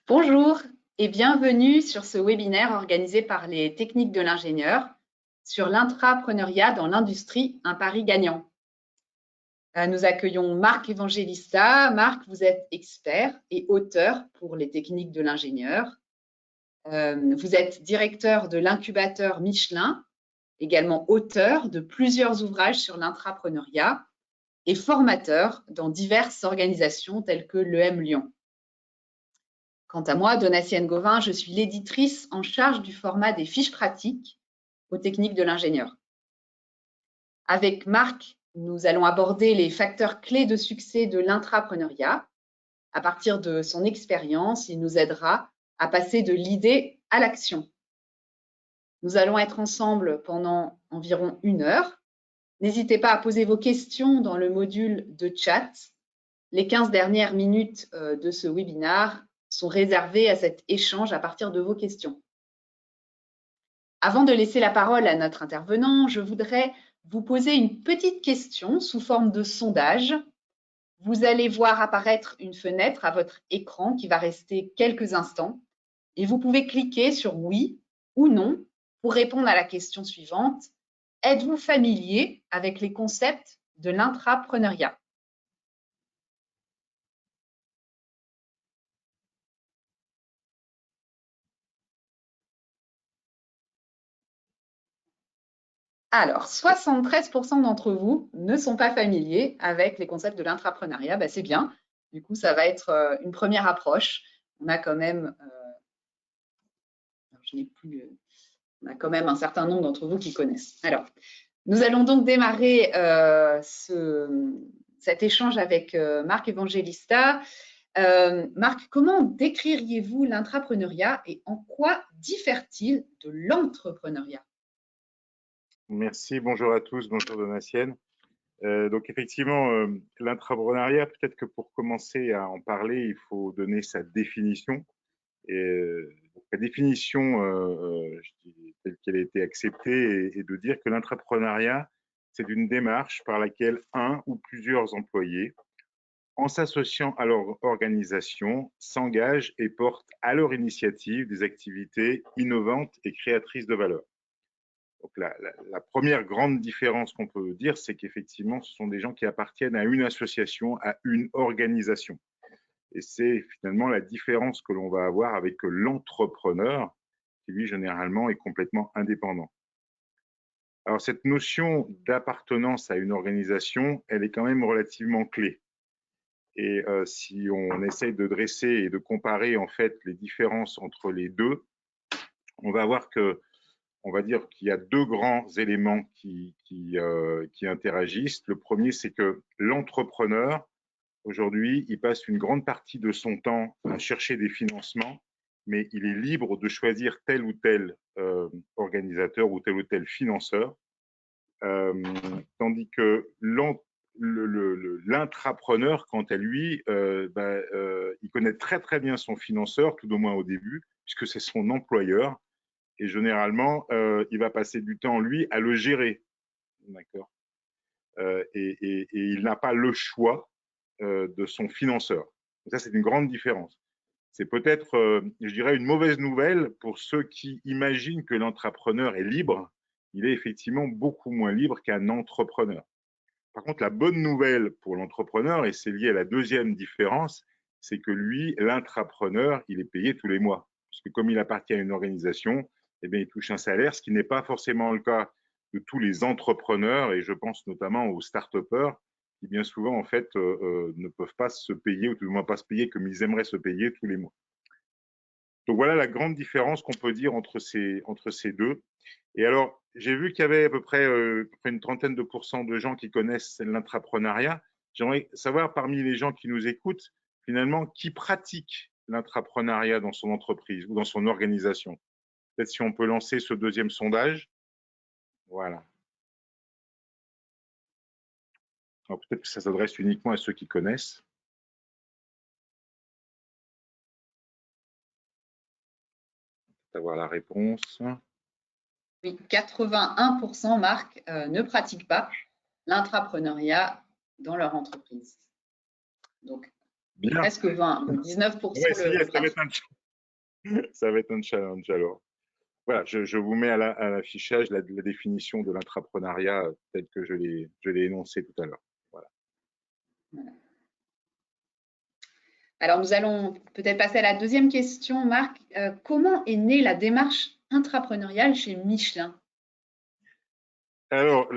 Bonjour et bienvenue sur ce webinaire organisé par les techniques de l'ingénieur sur l'intrapreneuriat dans l'industrie, un pari gagnant. Nous accueillons Marc Evangelista. Marc, vous êtes expert et auteur pour les techniques de l'ingénieur. Vous êtes directeur de l'incubateur Michelin, également auteur de plusieurs ouvrages sur l'intrapreneuriat et formateur dans diverses organisations telles que l'EM Lyon. Quant à moi, Donatienne Gauvin, je suis l'éditrice en charge du format des fiches pratiques aux techniques de l'ingénieur. Avec Marc, nous allons aborder les facteurs clés de succès de l'intrapreneuriat. À partir de son expérience, il nous aidera à passer de l'idée à l'action. Nous allons être ensemble pendant environ 1 heure. N'hésitez pas à poser vos questions dans le module de chat. Les 15 dernières minutes de ce webinaire sont réservées à cet échange à partir de vos questions. Avant de laisser la parole à notre intervenant, je voudrais vous poser une petite question sous forme de sondage. Vous allez voir apparaître une fenêtre à votre écran qui va rester quelques instants et vous pouvez cliquer sur oui ou non pour répondre à la question suivante. Êtes-vous familier avec les concepts de l'intrapreneuriat ? Alors, 73% d'entre vous ne sont pas familiers avec les concepts de l'intrapreneuriat. C'est bien. Du coup, ça va être une première approche. On a quand même, on a quand même un certain nombre d'entre vous qui connaissent. Alors, nous allons donc démarrer cet échange avec Marc Evangelista. Marc, comment décririez-vous l'intrapreneuriat et en quoi diffère-t-il de l'entrepreneuriat ? Merci, bonjour à tous, bonjour Donatienne. Donc effectivement, l'intrapreneuriat, peut-être que pour commencer à en parler, il faut donner sa définition. Et la définition, je dis, telle qu'elle a été acceptée, est de dire que l'intrapreneuriat, c'est une démarche par laquelle un ou plusieurs employés, en s'associant à leur organisation, s'engagent et portent à leur initiative des activités innovantes et créatrices de valeur. Donc la première grande différence qu'on peut dire, c'est qu'effectivement, ce sont des gens qui appartiennent à une association, à une organisation. Et c'est finalement la différence que l'on va avoir avec l'entrepreneur, qui lui, généralement, est complètement indépendant. Alors, cette notion d'appartenance à une organisation, elle est quand même relativement clé. Et si on essaye de dresser et de comparer, en fait, les différences entre les deux, on va voir que on va dire qu'il y a 2 grands éléments qui interagissent. Le premier, c'est que l'entrepreneur, aujourd'hui, il passe une grande partie de son temps à chercher des financements, mais il est libre de choisir tel ou tel organisateur ou tel financeur, tandis que l'intrapreneur, quant à lui, il connaît très très bien son financeur, tout au moins au début, puisque c'est son employeur. Et généralement, il va passer du temps, lui, à le gérer. D'accord. Et il n'a pas le choix de son financeur. Et ça, c'est une grande différence. C'est peut-être, je dirais, une mauvaise nouvelle pour ceux qui imaginent que l'entrepreneur est libre. Il est effectivement beaucoup moins libre qu'un entrepreneur. Par contre, la bonne nouvelle pour l'entrepreneur, et c'est lié à la deuxième différence, c'est que lui, l'intrapreneur, il est payé tous les mois. Puisque comme il appartient à une organisation, eh bien, il touche un salaire, ce qui n'est pas forcément le cas de tous les entrepreneurs, et je pense notamment aux start-upers, qui bien souvent, en fait, ne peuvent pas se payer, ou tout du moins pas se payer comme ils aimeraient se payer tous les mois. Donc voilà la grande différence qu'on peut dire entre ces deux. Et alors, j'ai vu qu'il y avait à peu près une trentaine de pourcents de gens qui connaissent l'intrapreneuriat. J'aimerais savoir parmi les gens qui nous écoutent, finalement, qui pratique l'intrapreneuriat dans son entreprise ou dans son organisation. Peut-être si on peut lancer ce deuxième sondage. Voilà. Alors peut-être que ça s'adresse uniquement à ceux qui connaissent. Avoir la réponse. Oui, 81%, Marc, ne pratiquent pas l'intrapreneuriat dans leur entreprise. Donc, bien. Presque 20, donc 19%. On va essayer, ça va être Ça va être un challenge alors. Voilà, je vous mets à l'affichage la définition de l'intrapreneuriat telle que je l'ai énoncée tout à l'heure. Voilà. Alors, nous allons peut-être passer à la deuxième question, Marc. Comment est née la démarche intrapreneuriale chez Michelin? Alors,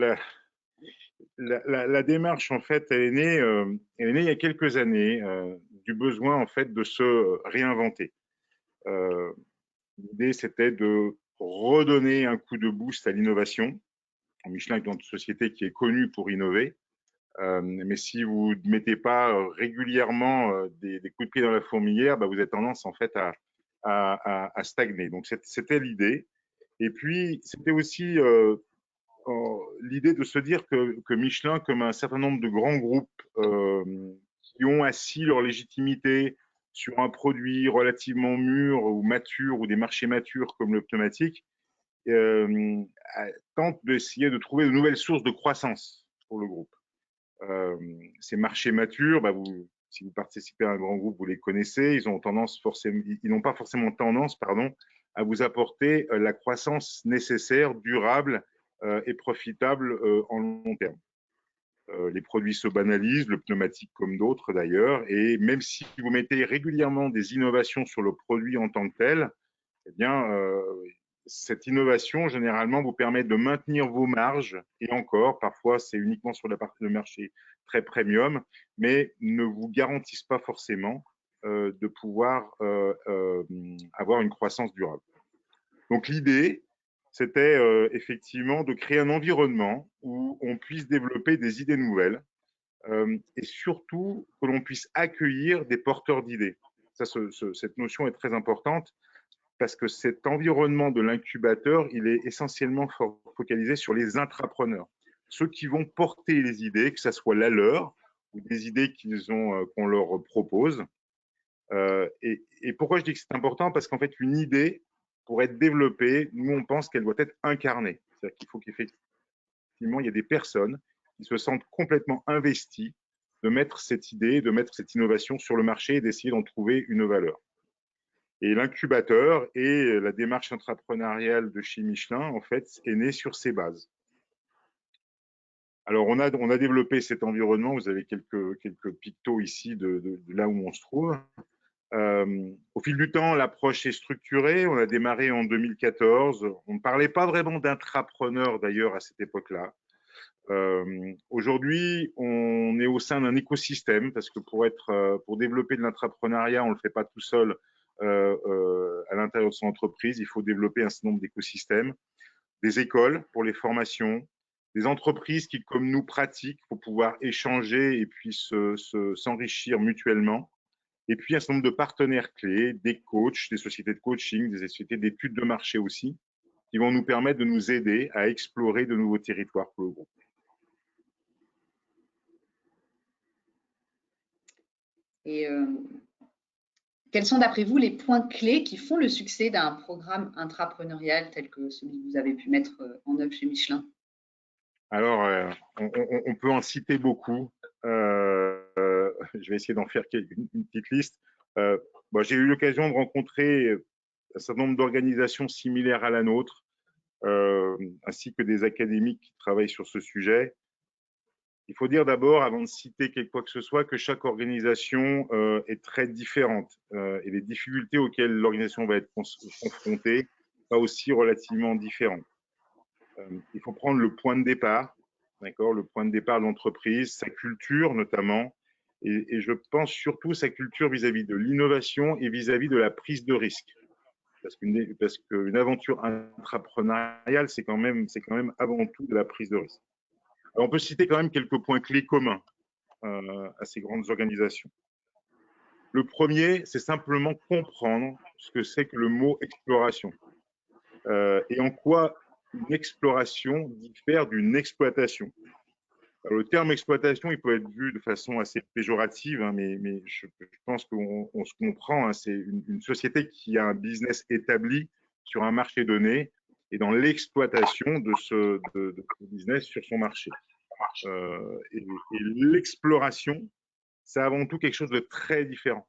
la démarche, en fait, elle est née il y a quelques années du besoin, en fait, de se réinventer. L'idée, c'était de redonner un coup de boost à l'innovation. Michelin est une société qui est connue pour innover. Mais si vous ne mettez pas régulièrement des coups de pied dans la fourmilière, bah, vous avez tendance en fait à stagner. Donc c'était l'idée. Et puis c'était aussi l'idée de se dire que Michelin, comme un certain nombre de grands groupes qui ont assis leur légitimité sur un produit relativement mûr ou mature ou des marchés matures comme le pneumatique, tente d'essayer de trouver de nouvelles sources de croissance pour le groupe. Ces marchés matures, bah si vous participez à un grand groupe, vous les connaissez. Ils n'ont pas forcément tendance, à vous apporter la croissance nécessaire, durable et profitable en long terme. Les produits se banalisent, le pneumatique comme d'autres d'ailleurs, et même si vous mettez régulièrement des innovations sur le produit en tant que tel, eh bien, cette innovation, généralement, vous permet de maintenir vos marges, et encore, parfois, c'est uniquement sur la partie de marché très premium, mais ne vous garantissent pas forcément de pouvoir avoir une croissance durable. Donc, l'idée, c'était effectivement de créer un environnement où on puisse développer des idées nouvelles et surtout que l'on puisse accueillir des porteurs d'idées. Cette notion est très importante parce que cet environnement de l'incubateur, il est essentiellement focalisé sur les intrapreneurs, ceux qui vont porter les idées, que ce soit la leur ou des idées qu'on leur propose. Et pourquoi je dis que c'est important? Parce qu'en fait, une idée, pour être développée, nous, on pense qu'elle doit être incarnée. C'est-à-dire qu'il faut qu'effectivement, il y ait des personnes qui se sentent complètement investies de mettre cette idée, de mettre cette innovation sur le marché et d'essayer d'en trouver une valeur. Et l'incubateur et la démarche intrapreneuriale de chez Michelin, en fait, est née sur ces bases. Alors, on a développé cet environnement. Vous avez quelques pictos ici de là où on se trouve. Au fil du temps, l'approche est structurée. On a démarré en 2014. On ne parlait pas vraiment d'intrapreneur d'ailleurs à cette époque-là. Aujourd'hui, on est au sein d'un écosystème parce que pour développer de l'intrapreneuriat, on ne le fait pas tout seul à l'intérieur de son entreprise. Il faut développer un certain nombre d'écosystèmes, des écoles pour les formations, des entreprises qui, comme nous, pratiquent pour pouvoir échanger et puis s'enrichir mutuellement. Et puis un certain nombre de partenaires clés, des coachs, des sociétés de coaching, des sociétés d'études de marché aussi, qui vont nous permettre de nous aider à explorer de nouveaux territoires pour le groupe. Et quels sont, d'après vous, les points clés qui font le succès d'un programme intrapreneurial tel que celui que vous avez pu mettre en œuvre chez Michelin? Alors, on peut en citer beaucoup. Je vais essayer d'en faire une petite liste. J'ai eu l'occasion de rencontrer un certain nombre d'organisations similaires à la nôtre, ainsi que des académiques qui travaillent sur ce sujet. Il faut dire d'abord, avant de citer quoi que ce soit, que chaque organisation est très différente et les difficultés auxquelles l'organisation va être confrontée sont aussi relativement différentes. Il faut prendre le point de départ, d'accord, le point de départ de l'entreprise, sa culture notamment, et je pense surtout sa culture vis-à-vis de l'innovation et vis-à-vis de la prise de risque. Parce qu'une aventure intrapreneuriale, c'est quand même avant tout de la prise de risque. Alors, on peut citer quand même quelques points clés communs à ces grandes organisations. Le premier, c'est simplement comprendre ce que c'est que le mot exploration et en quoi une exploration diffère d'une exploitation. Alors, le terme exploitation, il peut être vu de façon assez péjorative, hein, mais je pense qu'on se comprend. Hein, c'est une société qui a un business établi sur un marché donné et dans l'exploitation de ce business sur son marché. Et l'exploration, c'est avant tout quelque chose de très différent.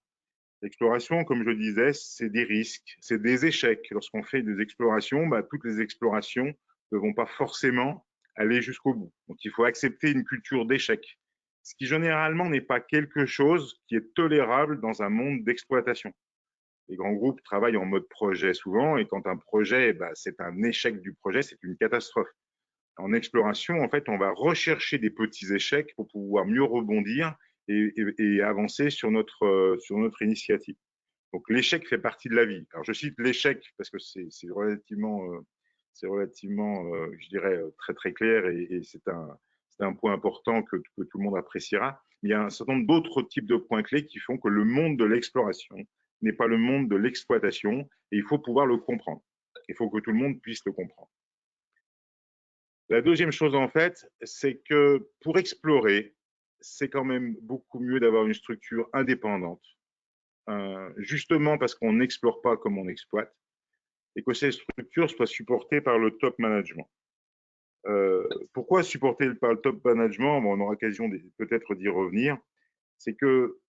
L'exploration, comme je disais, c'est des risques, c'est des échecs. Lorsqu'on fait des explorations, toutes les explorations ne vont pas forcément aller jusqu'au bout. Donc, il faut accepter une culture d'échec, ce qui généralement n'est pas quelque chose qui est tolérable dans un monde d'exploitation. Les grands groupes travaillent en mode projet souvent, et quand un projet, c'est un échec du projet, c'est une catastrophe. En exploration, en fait, on va rechercher des petits échecs pour pouvoir mieux rebondir et avancer sur notre initiative. Donc, l'échec fait partie de la vie. Alors, je cite l'échec parce que c'est relativement, je dirais, très, très clair et c'est un point important que tout le monde appréciera. Il y a un certain nombre d'autres types de points clés qui font que le monde de l'exploration n'est pas le monde de l'exploitation et il faut pouvoir le comprendre. Il faut que tout le monde puisse le comprendre. La deuxième chose, en fait, c'est que pour explorer, c'est quand même beaucoup mieux d'avoir une structure indépendante, justement parce qu'on n'explore pas comme on exploite, et que ces structures soient supportées par le top management. Pourquoi supporter par le top management? On aura l'occasion peut-être d'y revenir. C'est que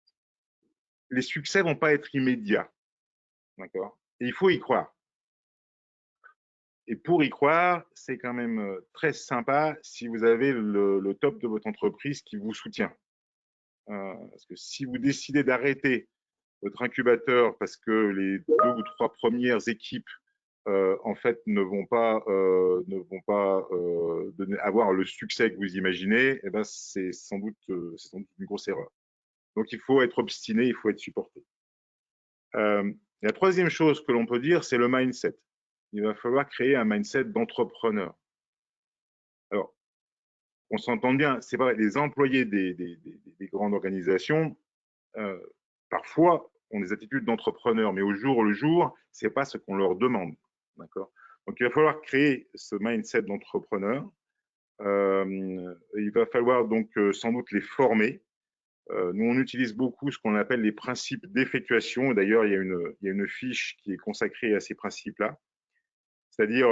les succès ne vont pas être immédiats, d'accord? Et il faut y croire. Et pour y croire, c'est quand même très sympa si vous avez le top de votre entreprise qui vous soutient. Parce que si vous décidez d'arrêter votre incubateur parce que les 2 ou 3 premières équipes en fait ne vont pas avoir le succès que vous imaginez, eh ben c'est sans doute une grosse erreur. Donc il faut être obstiné, il faut être supporté. La troisième chose que l'on peut dire, c'est le mindset. Il va falloir créer un mindset d'entrepreneur. Alors, on s'entend bien, c'est vrai, les employés des grandes organisations, parfois, ont des attitudes d'entrepreneur, mais au jour le jour, c'est pas ce qu'on leur demande. D'accord? Donc, il va falloir créer ce mindset d'entrepreneur. Il va falloir donc sans doute les former. Nous, on utilise beaucoup ce qu'on appelle les principes d'effectuation. D'ailleurs, il y a une fiche qui est consacrée à ces principes-là. C'est-à-dire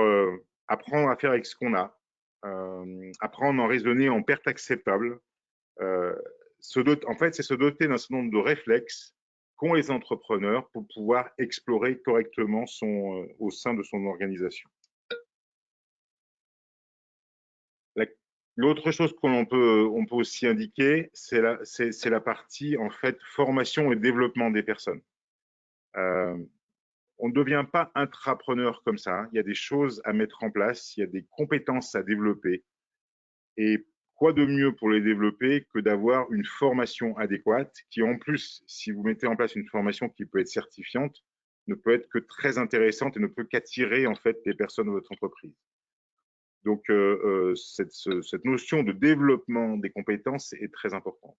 apprendre à faire avec ce qu'on a, apprendre à raisonner en perte acceptable. En fait, c'est se doter d'un certain nombre de réflexes qu'ont les entrepreneurs pour pouvoir explorer correctement au sein de son organisation. L'autre chose qu'on peut aussi indiquer, c'est la partie en fait formation et développement des personnes. On ne devient pas intrapreneur comme ça. Il y a des choses à mettre en place, il y a des compétences à développer. Et quoi de mieux pour les développer que d'avoir une formation adéquate qui, en plus, si vous mettez en place une formation qui peut être certifiante, ne peut être que très intéressante et ne peut qu'attirer en fait les personnes de votre entreprise. Donc, cette notion de développement des compétences est très importante.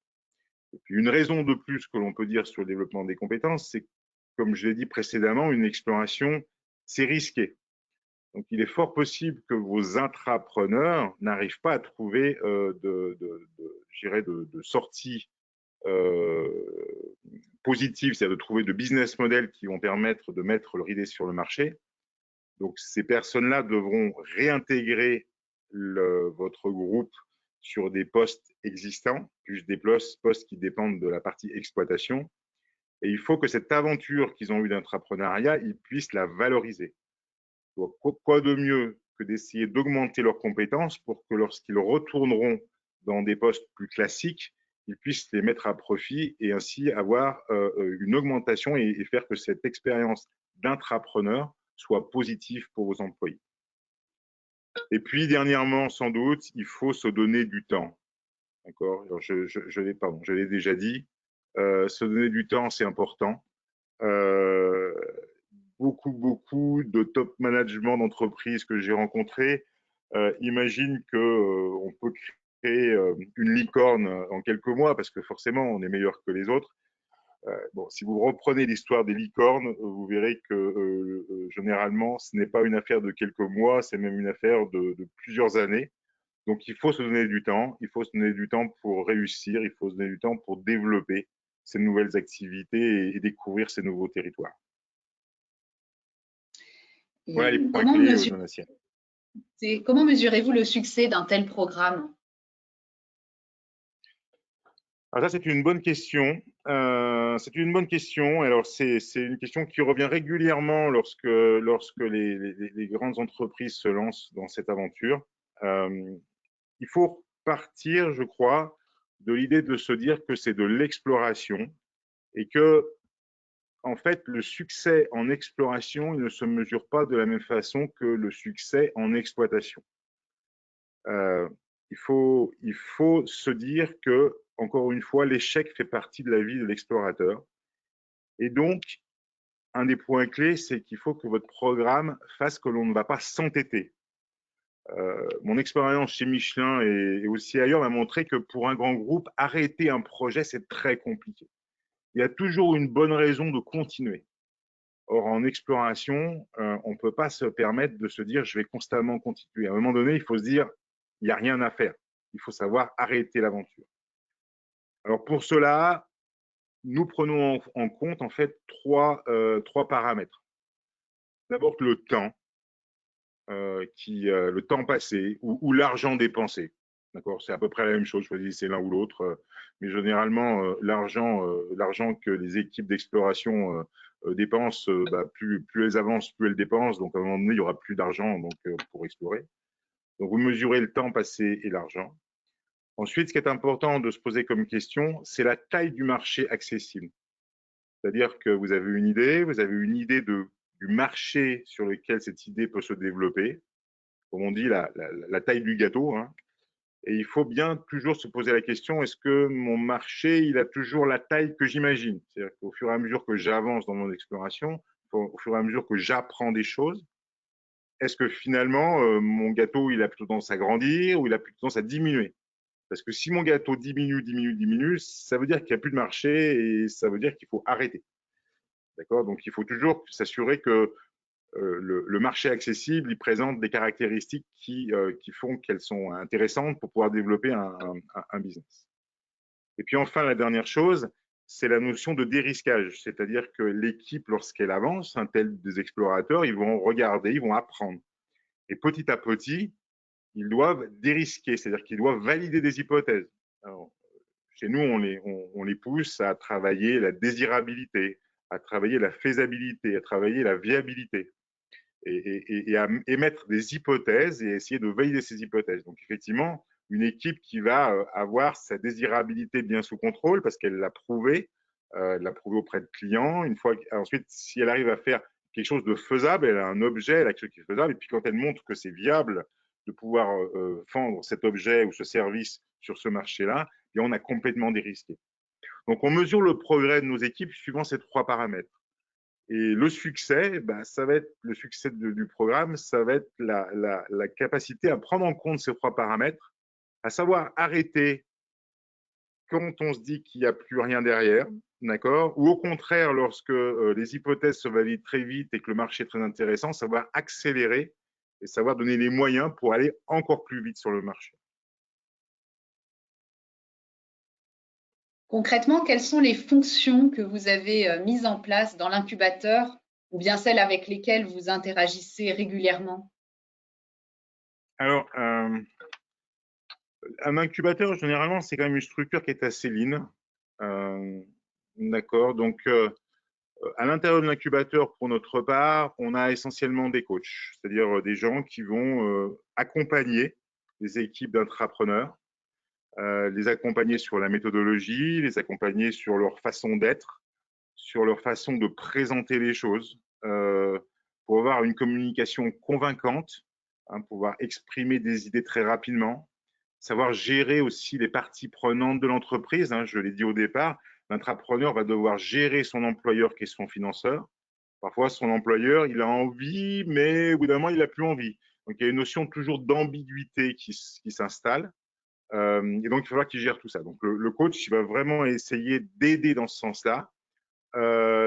Et puis, une raison de plus que l'on peut dire sur le développement des compétences, c'est, comme je l'ai dit précédemment, une exploration, c'est risqué. Donc, il est fort possible que vos intrapreneurs n'arrivent pas à trouver de sortie positive, c'est-à-dire de trouver de business models qui vont permettre de mettre leur idée sur le marché. Donc, ces personnes-là devront réintégrer votre groupe sur des postes existants, plus des postes qui dépendent de la partie exploitation. Et il faut que cette aventure qu'ils ont eue d'intrapreneuriat, ils puissent la valoriser. Donc, quoi de mieux que d'essayer d'augmenter leurs compétences pour que lorsqu'ils retourneront dans des postes plus classiques, ils puissent les mettre à profit et ainsi avoir une augmentation et faire que cette expérience d'intrapreneur soit positive pour vos employés. Et puis, dernièrement, sans doute, il faut se donner du temps. D'accord? Je l'ai déjà dit. Se donner du temps, c'est important. Beaucoup de top management d'entreprises que j'ai rencontrés imaginent qu'on peut créer une licorne en quelques mois parce que forcément, on est meilleur que les autres. Bon, si vous reprenez l'histoire des licornes, vous verrez que généralement, ce n'est pas une affaire de quelques mois, c'est même une affaire de plusieurs années. Donc, il faut se donner du temps, il faut se donner du temps pour réussir, il faut se donner du temps pour développer ces nouvelles activités et découvrir ces nouveaux territoires. Voilà les points clés, Donatien. Comment mesurez-vous le succès d'un tel programme? Alors ça, c'est une bonne question. C'est une bonne question. Alors, c'est une question qui revient régulièrement lorsque les grandes entreprises se lancent dans cette aventure. Il faut partir, je crois, de l'idée de se dire que c'est de l'exploration et que, en fait, le succès en exploration, il ne se mesure pas de la même façon que le succès en exploitation. Il faut se dire que, encore une fois, l'échec fait partie de la vie de l'explorateur. Et donc, un des points clés, c'est qu'il faut que votre programme fasse que l'on ne va pas s'entêter. Mon expérience chez Michelin et aussi ailleurs m'a montré que pour un grand groupe, arrêter un projet, c'est très compliqué. Il y a toujours une bonne raison de continuer. Or, en exploration, on ne peut pas se permettre de se dire je vais constamment continuer. À un moment donné, il faut se dire il n'y a rien à faire. Il faut savoir arrêter l'aventure. Alors pour cela, nous prenons en compte en fait trois paramètres. D'abord le temps, le temps passé ou l'argent dépensé. D'accord, c'est à peu près la même chose. Choisissez l'un ou l'autre, mais généralement l'argent que les équipes d'exploration dépensent, plus elles avancent, plus elles dépensent. Donc à un moment donné, il y aura plus d'argent pour explorer. Donc vous mesurez le temps passé et l'argent. Ensuite, ce qui est important de se poser comme question, c'est la taille du marché accessible. C'est-à-dire que vous avez une idée du marché sur lequel cette idée peut se développer. Comme on dit, la taille du gâteau. Hein. Et il faut bien toujours se poser la question, est-ce que mon marché, il a toujours la taille que j'imagine? C'est-à-dire qu'au fur et à mesure que j'avance dans mon exploration, au fur et à mesure que j'apprends des choses, est-ce que finalement, mon gâteau, il a plutôt tendance à grandir ou il a plutôt tendance à diminuer? Parce que si mon gâteau diminue, ça veut dire qu'il n'y a plus de marché et ça veut dire qu'il faut arrêter. D'accord? Donc, il faut toujours s'assurer que le marché accessible, il présente des caractéristiques qui font qu'elles sont intéressantes pour pouvoir développer un business. Et puis enfin, la dernière chose, c'est la notion de dérisquage. C'est-à-dire que l'équipe, lorsqu'elle avance, tels des explorateurs, ils vont regarder, ils vont apprendre. Et petit à petit, ils doivent dérisquer, c'est-à-dire qu'ils doivent valider des hypothèses. Alors, chez nous, on les pousse à travailler la désirabilité, à travailler la faisabilité, à travailler la viabilité et à émettre des hypothèses et essayer de valider ces hypothèses. Donc effectivement, une équipe qui va avoir sa désirabilité bien sous contrôle parce qu'elle l'a prouvé auprès de clients. Ensuite, si elle arrive à faire quelque chose de faisable, elle a un objet, elle a quelque chose qui est faisable, et puis quand elle montre que c'est viable de pouvoir vendre cet objet ou ce service sur ce marché-là, et on a complètement dérisqué. Donc, on mesure le progrès de nos équipes suivant ces trois paramètres. Et le succès, ça va être le succès du programme, ça va être la capacité à prendre en compte ces trois paramètres, à savoir arrêter quand on se dit qu'il n'y a plus rien derrière, d'accord? Ou au contraire, lorsque les hypothèses se valident très vite et que le marché est très intéressant, savoir accélérer et savoir donner les moyens pour aller encore plus vite sur le marché. Concrètement, quelles sont les fonctions que vous avez mises en place dans l'incubateur ou bien celles avec lesquelles vous interagissez régulièrement? Alors, un incubateur, généralement, c'est quand même une structure qui est assez lean. D'accord. Donc, à l'intérieur de l'incubateur, pour notre part, on a essentiellement des coachs, c'est-à-dire des gens qui vont accompagner les équipes d'intrapreneurs, les accompagner sur la méthodologie, les accompagner sur leur façon d'être, sur leur façon de présenter les choses, pour avoir une communication convaincante, hein, pouvoir exprimer des idées très rapidement, savoir gérer aussi les parties prenantes de l'entreprise. Hein, je l'ai dit au départ, l'intrapreneur va devoir gérer son employeur qui est son financeur. Parfois, son employeur, il a envie, mais au bout d'un moment, il n'a plus envie. Donc, il y a une notion toujours d'ambiguïté qui s'installe. Et donc, il va falloir qu'il gère tout ça. Donc, le coach, il va vraiment essayer d'aider dans ce sens-là.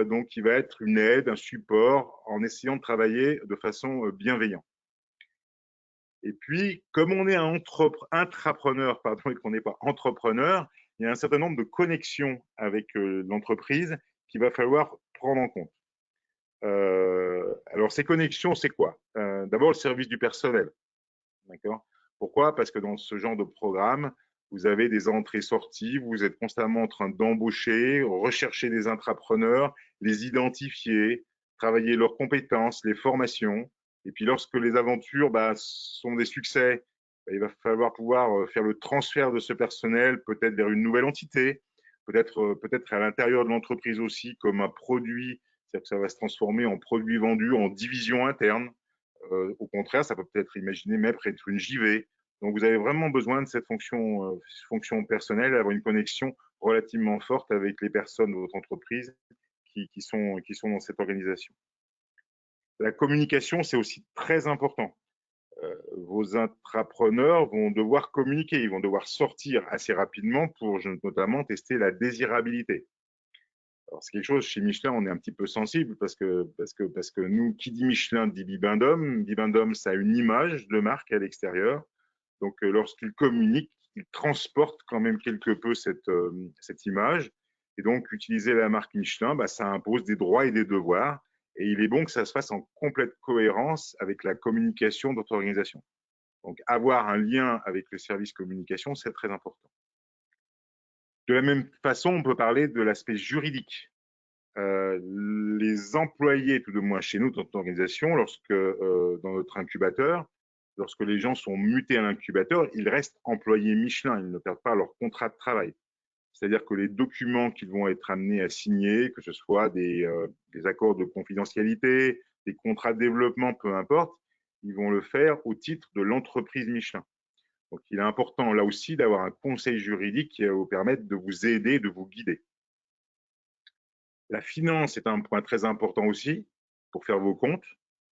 Donc, il va être une aide, un support, en essayant de travailler de façon bienveillante. Et puis, comme on est un intrapreneur, pardon, et qu'on n'est pas entrepreneur, il y a un certain nombre de connexions avec l'entreprise qu'il va falloir prendre en compte. Alors, ces connexions, c'est quoi? D'abord, le service du personnel. D'accord? Pourquoi? Parce que dans ce genre de programme, Vous avez des entrées-sorties, vous êtes constamment en train d'embaucher, rechercher des intrapreneurs, les identifier, travailler leurs compétences, les formations. Et puis lorsque les aventures sont des succès, il va falloir pouvoir faire le transfert de ce personnel peut-être vers une nouvelle entité, peut-être à l'intérieur de l'entreprise aussi comme un produit, c'est-à-dire que ça va se transformer en produit vendu, en division interne. Au contraire, ça peut peut-être imaginer même être une JV. Donc, vous avez vraiment besoin de cette fonction personnelle, avoir une connexion relativement forte avec les personnes de votre entreprise qui sont dans cette organisation. La communication, c'est aussi très important. Vos intrapreneurs vont devoir communiquer, ils vont devoir sortir assez rapidement pour notamment tester la désirabilité. Alors, c'est quelque chose, chez Michelin, on est un petit peu sensible parce que nous, qui dit Michelin dit Bibendum. Bibendum, ça a une image de marque à l'extérieur. Donc, lorsqu'il communique, il transporte quand même quelque peu cette image. Et donc, utiliser la marque Michelin, ça impose des droits et des devoirs. Et il est bon que ça se fasse en complète cohérence avec la communication de votre organisation. Donc, avoir un lien avec le service communication, c'est très important. De la même façon, on peut parler de l'aspect juridique. Les employés, tout de moins chez nous, dans notre organisation, dans notre incubateur, lorsque les gens sont mutés à l'incubateur, ils restent employés Michelin, ils ne perdent pas leur contrat de travail. C'est-à-dire que les documents qu'ils vont être amenés à signer, que ce soit des accords de confidentialité, des contrats de développement, peu importe, ils vont le faire au titre de l'entreprise Michelin. Donc, il est important là aussi d'avoir un conseil juridique qui va vous permettre de vous aider, de vous guider. La finance est un point très important aussi pour faire vos comptes,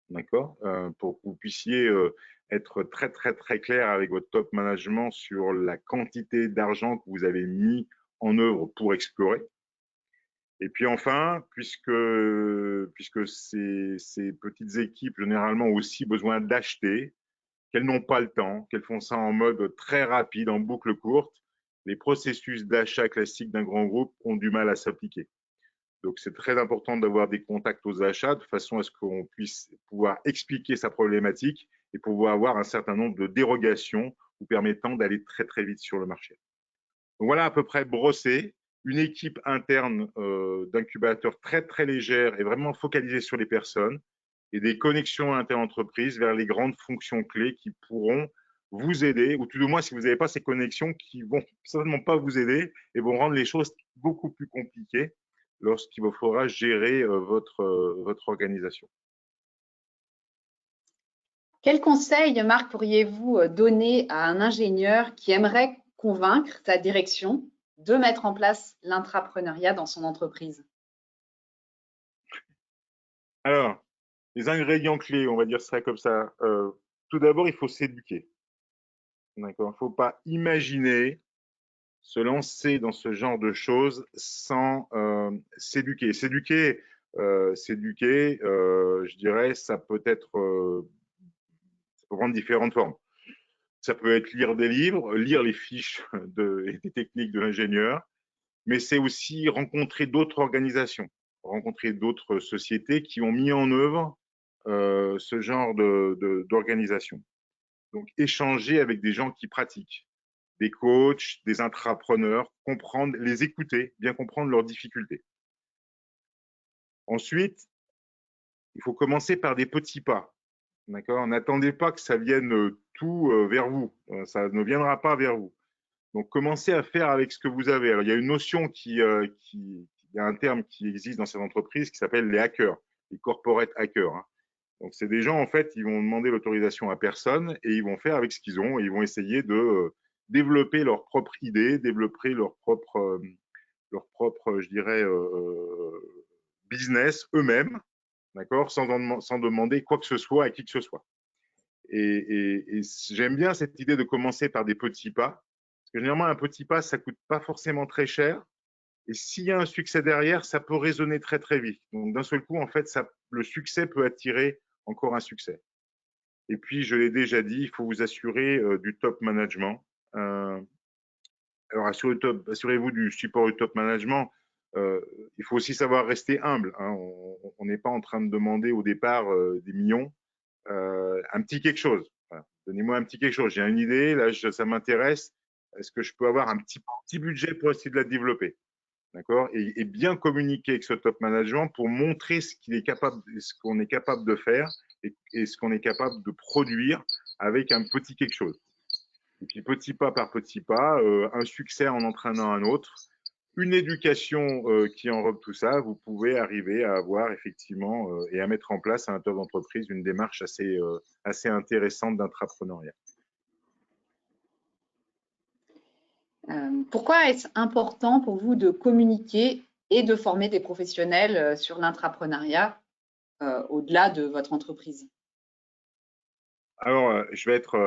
d'accord, pour que vous puissiez être très, très, très clair avec votre top management sur la quantité d'argent que vous avez mis en œuvre pour explorer. Et puis enfin, puisque ces petites équipes généralement ont aussi besoin d'acheter, qu'elles n'ont pas le temps, qu'elles font ça en mode très rapide, en boucle courte, les processus d'achat classiques d'un grand groupe ont du mal à s'appliquer. Donc, c'est très important d'avoir des contacts aux achats de façon à ce qu'on puisse pouvoir expliquer sa problématique et pouvoir avoir un certain nombre de dérogations vous permettant d'aller très, très vite sur le marché. Donc, voilà à peu près brossé. Une équipe interne d'incubateurs très, très légère et vraiment focalisée sur les personnes et des connexions inter-entreprises vers les grandes fonctions clés qui pourront vous aider, ou tout du moins, si vous n'avez pas ces connexions, qui vont certainement pas vous aider et vont rendre les choses beaucoup plus compliquées lorsqu'il vous faudra gérer votre organisation. Quel conseil, Marc, pourriez-vous donner à un ingénieur qui aimerait convaincre sa direction de mettre en place l'intrapreneuriat dans son entreprise? Alors, les ingrédients clés, on va dire ça comme ça. Tout d'abord, il faut s'éduquer. D'accord. Il ne faut pas imaginer se lancer dans ce genre de choses sans s'éduquer. S'éduquer, je dirais, ça peut prendre différentes formes. Ça peut être lire des livres, lire les fiches et des techniques de l'ingénieur, mais c'est aussi rencontrer d'autres organisations, rencontrer d'autres sociétés qui ont mis en œuvre ce genre d'organisation. Donc, échanger avec des gens qui pratiquent, des coachs, des intrapreneurs, comprendre, les écouter, bien comprendre leurs difficultés. Ensuite, il faut commencer par des petits pas. D'accord. N'attendez pas que ça vienne tout vers vous. Ça ne viendra pas vers vous. Donc, commencez à faire avec ce que vous avez. Alors, il y a une notion il y a un terme qui existe dans cette entreprise qui s'appelle les hackers, les corporate hackers. Hein. Donc, c'est des gens, en fait, ils vont demander l'autorisation à personne et ils vont faire avec ce qu'ils ont et ils vont essayer de développer leurs propres idées, développer leur propre, je dirais, business eux-mêmes, d'accord, sans demander quoi que ce soit à qui que ce soit. Et j'aime bien cette idée de commencer par des petits pas, parce que généralement, un petit pas, ça ne coûte pas forcément très cher. Et s'il y a un succès derrière, ça peut résonner très, très vite. Donc, d'un seul coup, en fait, le succès peut attirer encore un succès. Et puis, je l'ai déjà dit, il faut vous assurer du top management. Alors, assurez-vous du support du top management. Il faut aussi savoir rester humble. Hein. On n'est pas en train de demander au départ des millions. Un petit quelque chose. Voilà. Donnez-moi un petit quelque chose. J'ai une idée, là, ça m'intéresse. est-ce que je peux avoir un petit budget pour essayer de la développer? D'accord, et bien communiquer avec ce top management pour montrer ce qu'il est capable, ce qu'on est capable de faire et ce qu'on est capable de produire avec un petit quelque chose. Et puis petit pas par petit pas, un succès en entraînant un autre, une éducation qui enrobe tout ça, vous pouvez arriver à avoir effectivement et à mettre en place à un top d'entreprise une démarche assez intéressante d'intrapreneuriat. Pourquoi est-ce important pour vous de communiquer et de former des professionnels sur l'intrapreneuriat au-delà de votre entreprise? Alors, je vais être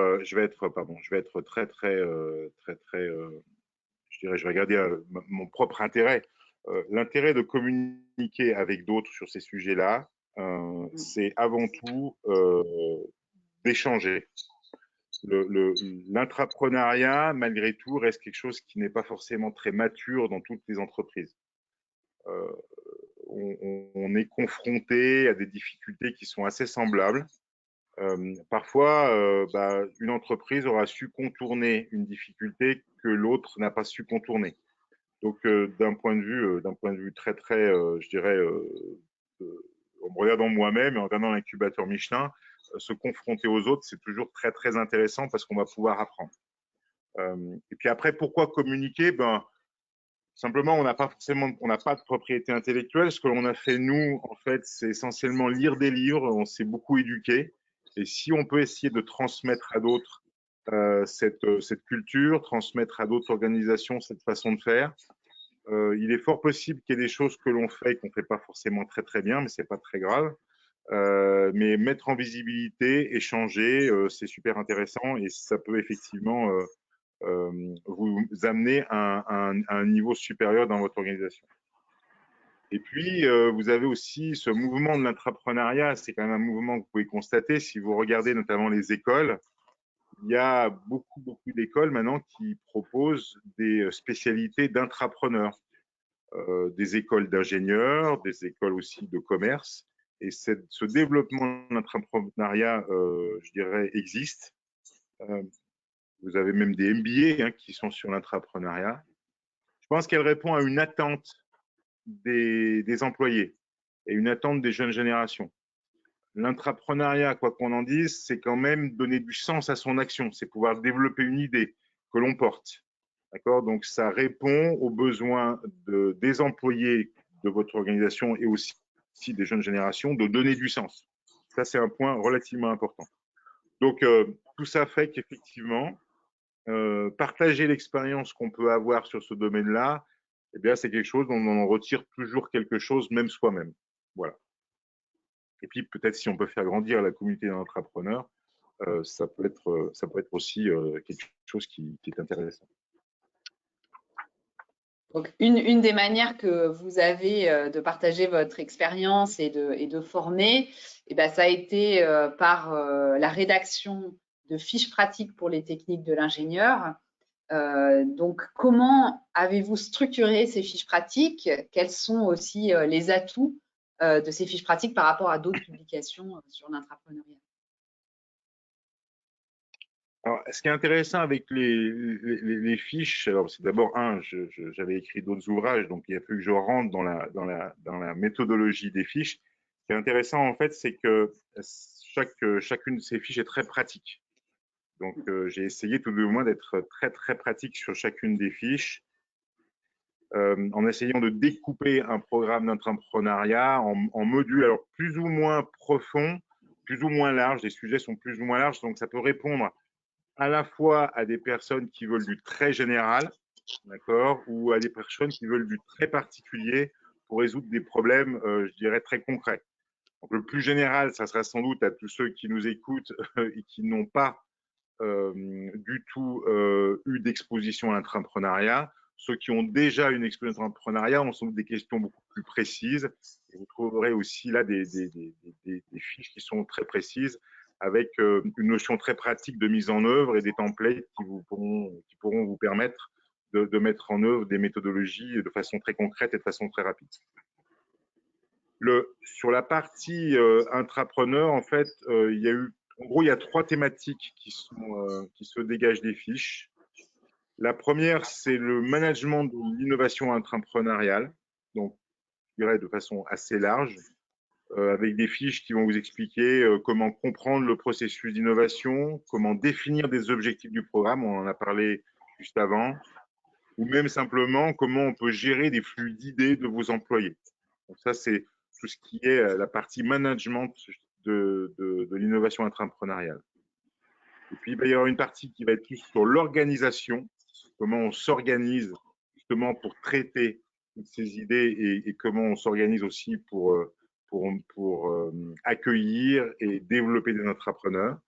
très, je vais regarder mon propre intérêt. L'intérêt de communiquer avec d'autres sur ces sujets-là, c'est avant tout d'échanger. L'intrapreneuriat, malgré tout, reste quelque chose qui n'est pas forcément très mature dans toutes les entreprises. On est confronté à des difficultés qui sont assez semblables. Parfois, une entreprise aura su contourner une difficulté que l'autre n'a pas su contourner. Donc, d'un point de vue très, je dirais, en me regardant moi-même et en regardant l'incubateur Michelin, se confronter aux autres, c'est toujours très, très intéressant parce qu'on va pouvoir apprendre. Et puis après, pourquoi communiquer? Simplement, on n'a pas de propriété intellectuelle. Ce que l'on a fait, nous, en fait, c'est essentiellement lire des livres. On s'est beaucoup éduqué. Et si on peut essayer de transmettre à d'autres cette culture, transmettre à d'autres organisations cette façon de faire, il est fort possible qu'il y ait des choses que l'on fait et qu'on ne fait pas forcément très très bien, mais ce n'est pas très grave. Mais mettre en visibilité, échanger, c'est super intéressant et ça peut effectivement vous amener à un niveau supérieur dans votre organisation. Et puis, vous avez aussi ce mouvement de l'intrapreneuriat. C'est quand même un mouvement que vous pouvez constater si vous regardez notamment les écoles. Il y a beaucoup d'écoles maintenant qui proposent des spécialités d'intrapreneurs, des écoles d'ingénieurs, des écoles aussi de commerce. Et ce développement de l'intrapreneuriat, je dirais, existe. Vous avez même des MBA qui sont sur l'intrapreneuriat. Je pense qu'elle répond à une attente des employés et une attente des jeunes générations. L'intrapreneuriat, quoi qu'on en dise, c'est quand même donner du sens à son action, c'est pouvoir développer une idée que l'on porte. D'accord? Donc, ça répond aux besoins des employés de votre organisation et aussi des jeunes générations de donner du sens. Ça, c'est un point relativement important. Donc, tout ça fait qu'effectivement, partager l'expérience qu'on peut avoir sur ce domaine-là, eh bien, c'est quelque chose dont on en retire toujours quelque chose, même soi-même. Voilà. Et puis, peut-être si on peut faire grandir la communauté d'entrepreneurs, ça peut être aussi quelque chose qui est intéressant. Donc, une des manières que vous avez de partager votre expérience et de former, eh ben, ça a été par la rédaction de fiches pratiques pour les techniques de l'ingénieur. Donc, comment avez-vous structuré ces fiches pratiques? Quels sont aussi les atouts de ces fiches pratiques par rapport à d'autres publications sur l'intrapreneuriat? Alors, ce qui est intéressant avec les fiches, alors c'est d'abord j'avais écrit d'autres ouvrages, donc il a fallu que je rentre dans la méthodologie des fiches. Ce qui est intéressant en fait, c'est que chacune de ces fiches est très pratique. Donc j'ai essayé tout de moins d'être très très pratique sur chacune des fiches, en essayant de découper un programme d'entrepreneuriat en modules, alors plus ou moins profonds, plus ou moins larges. Les sujets sont plus ou moins larges, donc ça peut répondre à la fois à des personnes qui veulent du très général, d'accord, ou à des personnes qui veulent du très particulier pour résoudre des problèmes, je dirais, très concrets. Donc, le plus général, ça sera sans doute à tous ceux qui nous écoutent et qui n'ont pas du tout eu d'exposition à l'entrepreneuriat. Ceux qui ont déjà une exposition à l'entrepreneuriat ont sans doute des questions beaucoup plus précises. Et vous trouverez aussi là des fiches qui sont très précises avec une notion très pratique de mise en œuvre et des templates qui pourront vous permettre de mettre en œuvre des méthodologies de façon très concrète et de façon très rapide. Sur la partie intrapreneur, en fait, en gros, il y a 3 thématiques qui se dégagent des fiches. La première, c'est le management de l'innovation intrapreneuriale, donc je dirais de façon assez large, avec des fiches qui vont vous expliquer comment comprendre le processus d'innovation, comment définir des objectifs du programme, on en a parlé juste avant, ou même simplement comment on peut gérer des flux d'idées de vos employés. Donc ça, c'est tout ce qui est la partie management de l'innovation intrapreneuriale. Et puis, il va y avoir une partie qui va être plus sur l'organisation, comment on s'organise justement pour traiter toutes ces idées et comment on s'organise aussi pour accueillir et développer des entrepreneurs,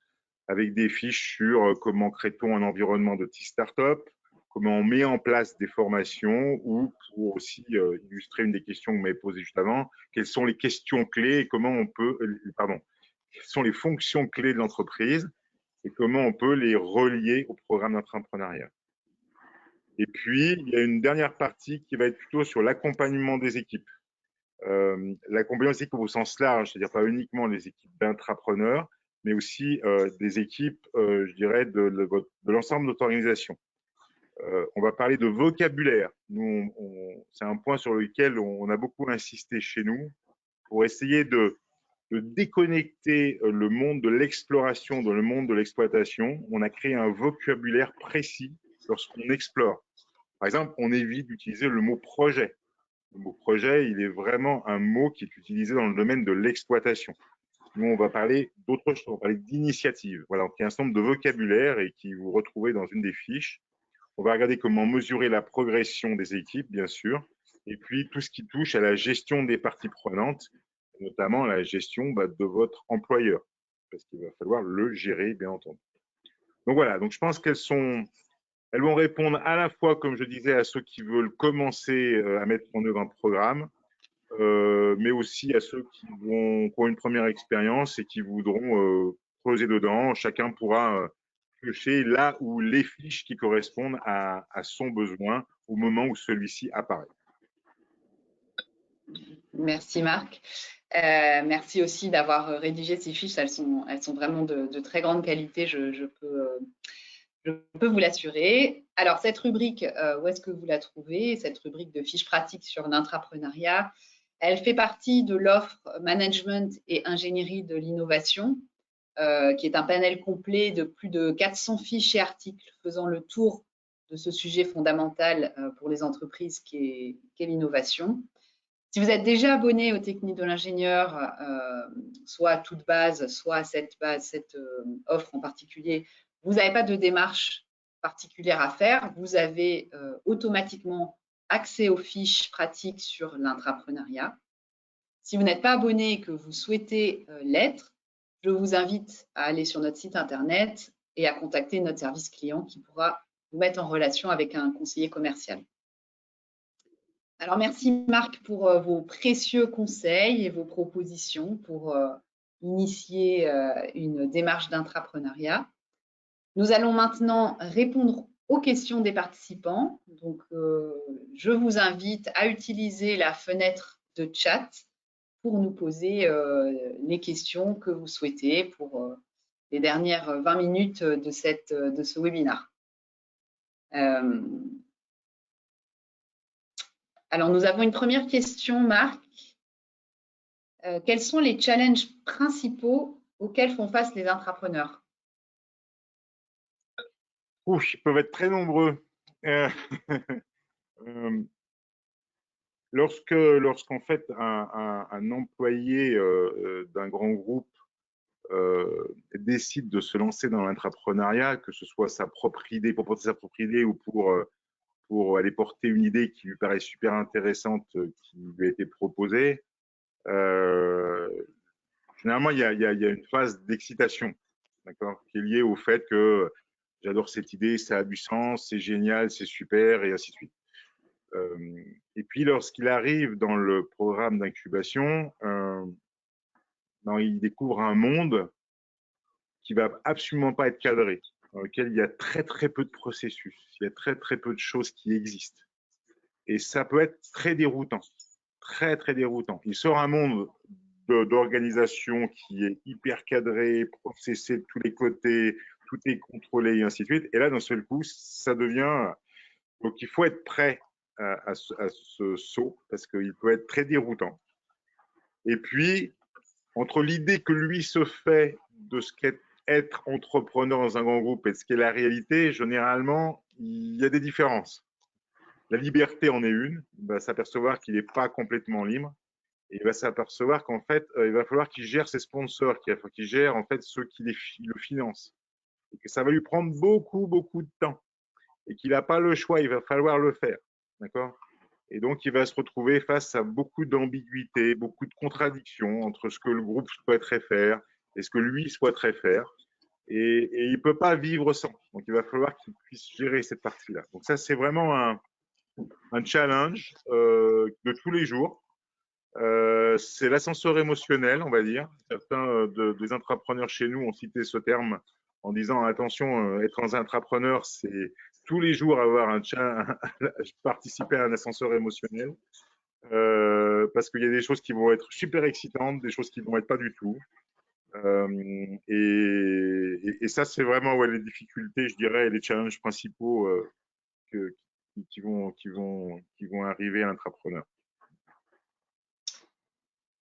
avec des fiches sur comment crée-t-on un environnement de type start-up, comment on met en place des formations, ou pour aussi illustrer une des questions que vous m'avez posées juste avant, quelles sont les questions clés et comment on peut, quelles sont les fonctions clés de l'entreprise et comment on peut les relier au programme d'entrepreneuriat. Et puis, il y a une dernière partie qui va être plutôt sur l'accompagnement des équipes. L'accompagnement des équipes au sens large, c'est-à-dire pas uniquement les équipes d'intrapreneurs, mais aussi des équipes, je dirais, de l'ensemble de notre organisation. On va parler de vocabulaire. Nous, c'est un point sur lequel on a beaucoup insisté chez nous pour essayer de déconnecter le monde de l'exploration dans le monde de l'exploitation. On a créé un vocabulaire précis lorsqu'on explore. Par exemple, on évite d'utiliser le mot projet. Le mot projet, il est vraiment un mot qui est utilisé dans le domaine de l'exploitation. Nous, on va parler d'autre chose, on va parler d'initiative. Voilà, donc il y a un certain nombre de vocabulaire et qui vous retrouvez dans une des fiches. On va regarder comment mesurer la progression des équipes, bien sûr, et puis tout ce qui touche à la gestion des parties prenantes, notamment la gestion de votre employeur, parce qu'il va falloir le gérer, bien entendu. Donc voilà, donc je pense elles vont répondre à la fois, comme je disais, à ceux qui veulent commencer à mettre en œuvre un programme, mais aussi à ceux qui ont une première expérience et qui voudront creuser dedans. Chacun pourra piocher là où les fiches qui correspondent à son besoin au moment où celui-ci apparaît. Merci Marc. Merci aussi d'avoir rédigé ces fiches. Elles sont vraiment de très grande qualité, je peux vous l'assurer. Alors, cette rubrique, où est-ce que vous la trouvez? Cette rubrique de fiches pratiques sur l'intrapreneuriat, elle fait partie de l'offre Management et ingénierie de l'innovation, qui est un panel complet de plus de 400 fiches et articles faisant le tour de ce sujet fondamental pour les entreprises qu'est l'innovation. Si vous êtes déjà abonné aux techniques de l'ingénieur, soit à toute base, soit à cette offre en particulier, vous n'avez pas de démarche particulière à faire. Vous avez automatiquement accès aux fiches pratiques sur l'intrapreneuriat. Si vous n'êtes pas abonné et que vous souhaitez l'être, je vous invite à aller sur notre site internet et à contacter notre service client qui pourra vous mettre en relation avec un conseiller commercial. Alors, merci Marc pour vos précieux conseils et vos propositions pour initier une démarche d'intrapreneuriat. Nous allons maintenant répondre aux questions des participants. Donc, je vous invite à utiliser la fenêtre de chat pour nous poser les questions que vous souhaitez pour les dernières 20 minutes de ce webinaire. Alors, nous avons une première question, Marc. Quels sont les challenges principaux auxquels font face les intrapreneurs? Ils peuvent être très nombreux. Lorsqu'en fait un employé d'un grand groupe décide de se lancer dans l'entrepreneuriat, que ce soit sa propre idée, pour porter sa propre idée ou pour aller porter une idée qui lui paraît super intéressante, qui lui a été proposée, généralement il y a une phase d'excitation, d'accord, qui est liée au fait que j'adore cette idée, ça a du sens, c'est génial, c'est super, et ainsi de suite. Et puis lorsqu'il arrive dans le programme d'incubation, il découvre un monde qui va absolument pas être cadré, dans lequel il y a très très peu de processus, il y a très très peu de choses qui existent. Et ça peut être très déroutant, très très déroutant. Il sort un monde d'organisation qui est hyper cadré, processé de tous les côtés, tout est contrôlé et ainsi de suite. Et là, d'un seul coup, ça devient Donc, il faut être prêt à ce saut parce qu'il peut être très déroutant. Et puis, entre l'idée que lui se fait de ce qu'est être entrepreneur dans un grand groupe et de ce qu'est la réalité, généralement, il y a des différences. La liberté en est une. Il va s'apercevoir qu'il n'est pas complètement libre. Et il va s'apercevoir qu'en fait, il va falloir qu'il gère ses sponsors, qu'il gère en fait ceux qui le financent. Et que ça va lui prendre beaucoup, beaucoup de temps. Et qu'il n'a pas le choix, il va falloir le faire. D'accord? Et donc, il va se retrouver face à beaucoup d'ambiguïté, beaucoup de contradictions entre ce que le groupe souhaiterait faire et ce que lui souhaiterait faire. Et il ne peut pas vivre sans. Donc, il va falloir qu'il puisse gérer cette partie-là. Donc, ça, c'est vraiment un challenge de tous les jours. C'est l'ascenseur émotionnel, on va dire. Certains des entrepreneurs chez nous ont cité ce terme en disant attention, être un entrepreneur, c'est tous les jours avoir participer à un ascenseur émotionnel. Parce qu'il y a des choses qui vont être super excitantes, des choses qui ne vont être pas du tout. Et ça, c'est vraiment les difficultés, je dirais, et les challenges principaux qui vont arriver à l'entrepreneur.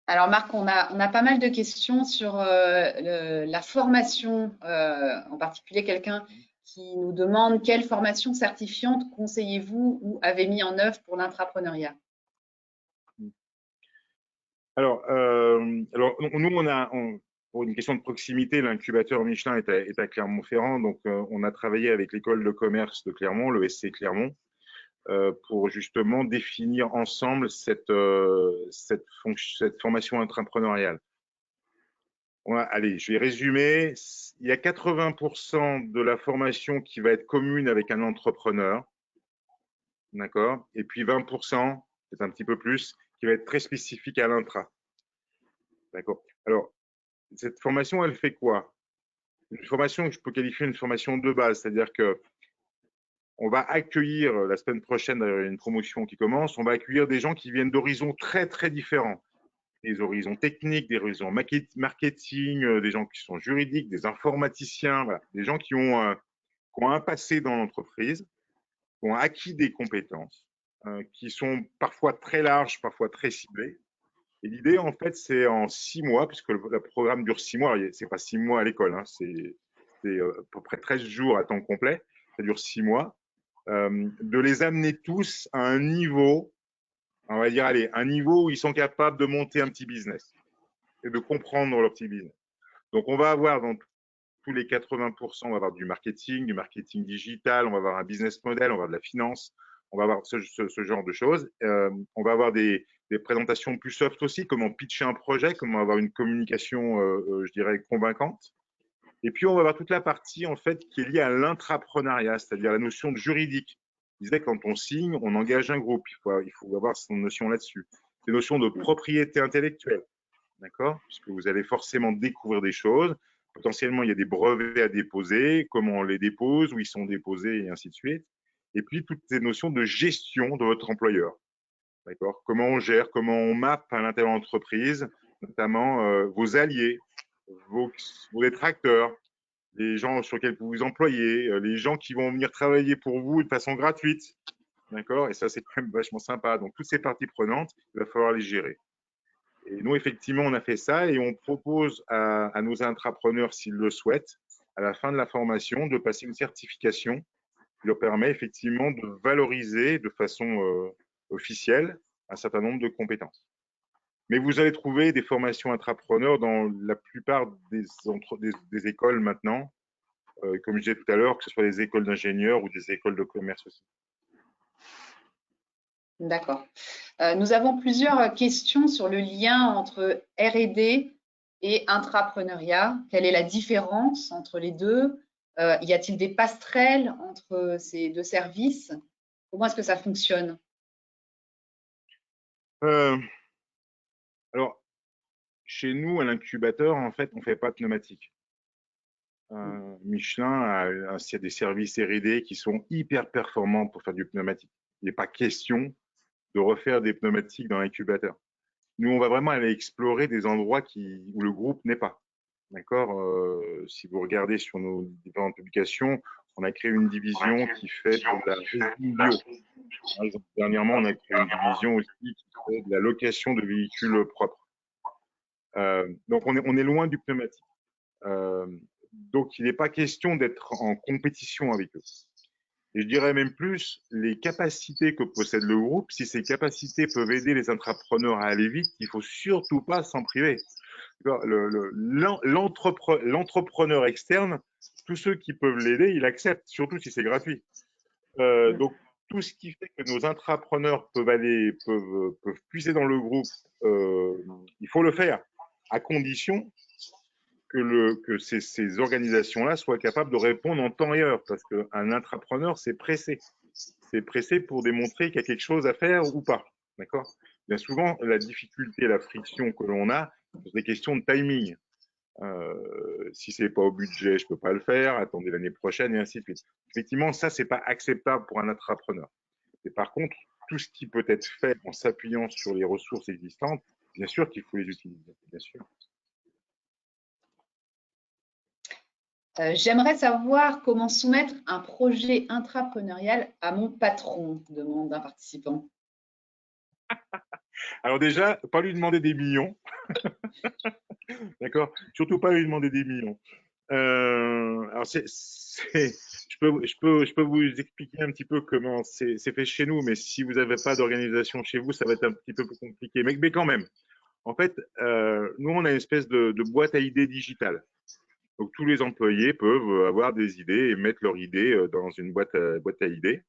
Alors Marc, on a pas mal de questions sur la formation, en particulier quelqu'un qui nous demande quelle formation certifiante conseillez-vous ou avez mis en œuvre pour l'intrapreneuriat? Alors, nous, pour une question de proximité, l'incubateur Michelin est à Clermont-Ferrand, donc on a travaillé avec l'école de commerce de Clermont, le SC Clermont, pour justement définir ensemble cette formation intrapreneuriale. Allez, je vais résumer. Il y a 80% de la formation qui va être commune avec un entrepreneur, d'accord? Et puis 20%, c'est un petit peu plus, qui va être très spécifique à l'intra. D'accord. Alors, cette formation, elle fait quoi? Une formation que je peux qualifier une formation de base, c'est-à-dire que on va accueillir la semaine prochaine, une promotion qui commence, on va accueillir des gens qui viennent d'horizons très, très différents. Des horizons techniques, des horizons marketing, des gens qui sont juridiques, des informaticiens, voilà, des gens qui ont un passé dans l'entreprise, qui ont acquis des compétences, qui sont parfois très larges, parfois très ciblées. Et l'idée, en fait, c'est en 6 mois, puisque le programme dure 6 mois, c'est pas 6 mois à l'école, hein, c'est à peu près 13 jours à temps complet, ça dure 6 mois, de les amener tous à un niveau, on va dire, allez, un niveau où ils sont capables de monter un petit business et de comprendre leur petit business. Donc, on va avoir dans tous les 80%, on va avoir du marketing digital, on va avoir un business model, on va avoir de la finance, on va avoir ce genre de choses. On va avoir des présentations plus soft aussi, comment pitcher un projet, comment avoir une communication, je dirais, convaincante. Et puis, on va avoir toute la partie, en fait, qui est liée à l'intrapreneuriat, c'est-à-dire la notion de juridique. Je disais, quand on signe, on engage un groupe. Il faut avoir cette notion là-dessus. Ces notions de propriété intellectuelle, d'accord? Puisque vous allez forcément découvrir des choses. Potentiellement, il y a des brevets à déposer, comment on les dépose, où ils sont déposés, et ainsi de suite. Et puis, toutes ces notions de gestion de votre employeur, d'accord? Comment on gère, comment on mappe à l'intérieur de l'entreprise, notamment vos alliés, vos détracteurs, les gens sur lesquels vous vous employez, les gens qui vont venir travailler pour vous de façon gratuite, d'accord? Et ça, c'est quand même vachement sympa. Donc, toutes ces parties prenantes, il va falloir les gérer. Et nous, effectivement, on a fait ça et on propose à nos intrapreneurs, s'ils le souhaitent, à la fin de la formation, de passer une certification qui leur permet effectivement de valoriser de façon officielle un certain nombre de compétences. Mais vous allez trouver des formations intrapreneurs dans la plupart des écoles maintenant, comme je disais tout à l'heure, que ce soit des écoles d'ingénieurs ou des écoles de commerce aussi. D'accord. Nous avons plusieurs questions sur le lien entre R&D et intrapreneuriat. Quelle est la différence entre les deux? Y a-t-il des passerelles entre ces deux services? Comment est-ce que ça fonctionne? Alors, chez nous, à l'incubateur, en fait, on ne fait pas de pneumatique. Michelin a des services R&D qui sont hyper performants pour faire du pneumatique. Il n'est pas question de refaire des pneumatiques dans l'incubateur. Nous, on va vraiment aller explorer des endroits où le groupe n'est pas. D'accord. Si vous regardez sur nos différentes publications, On a créé une division qui fait de la résine bio. Par exemple, dernièrement, on a créé une division aussi qui fait de la location de véhicules propres. Donc, on est loin du pneumatique. Donc, il n'est pas question d'être en compétition avec eux. Et je dirais même plus, les capacités que possède le groupe, si ces capacités peuvent aider les intrapreneurs à aller vite, il ne faut surtout pas s'en priver. L'entrepreneur externe, tous ceux qui peuvent l'aider, il accepte, surtout si c'est gratuit. Donc, tout ce qui fait que nos intrapreneurs peuvent puiser dans le groupe, il faut le faire, à condition que ces organisations-là soient capables de répondre en temps et heure, parce qu'un intrapreneur, c'est pressé. C'est pressé pour démontrer qu'il y a quelque chose à faire ou pas. D'accord? Bien souvent, la difficulté, la friction que l'on a, c'est des questions de timing. Si c'est pas au budget, je peux pas le faire. Attendez l'année prochaine et ainsi de suite. Effectivement, ça, c'est pas acceptable pour un intrapreneur. Et par contre, tout ce qui peut être fait en s'appuyant sur les ressources existantes, bien sûr qu'il faut les utiliser, bien sûr. J'aimerais savoir comment soumettre un projet intrapreneurial à mon patron, demande un participant. Alors déjà, pas lui demander des millions, d'accord? Surtout pas lui demander des millions. Alors je peux vous expliquer un petit peu comment c'est fait chez nous, mais si vous n'avez pas d'organisation chez vous, ça va être un petit peu plus compliqué. Mais quand même, en fait, nous on a une espèce de boîte à idées digitale. Donc tous les employés peuvent avoir des idées et mettre leurs idées dans une boîte à idées.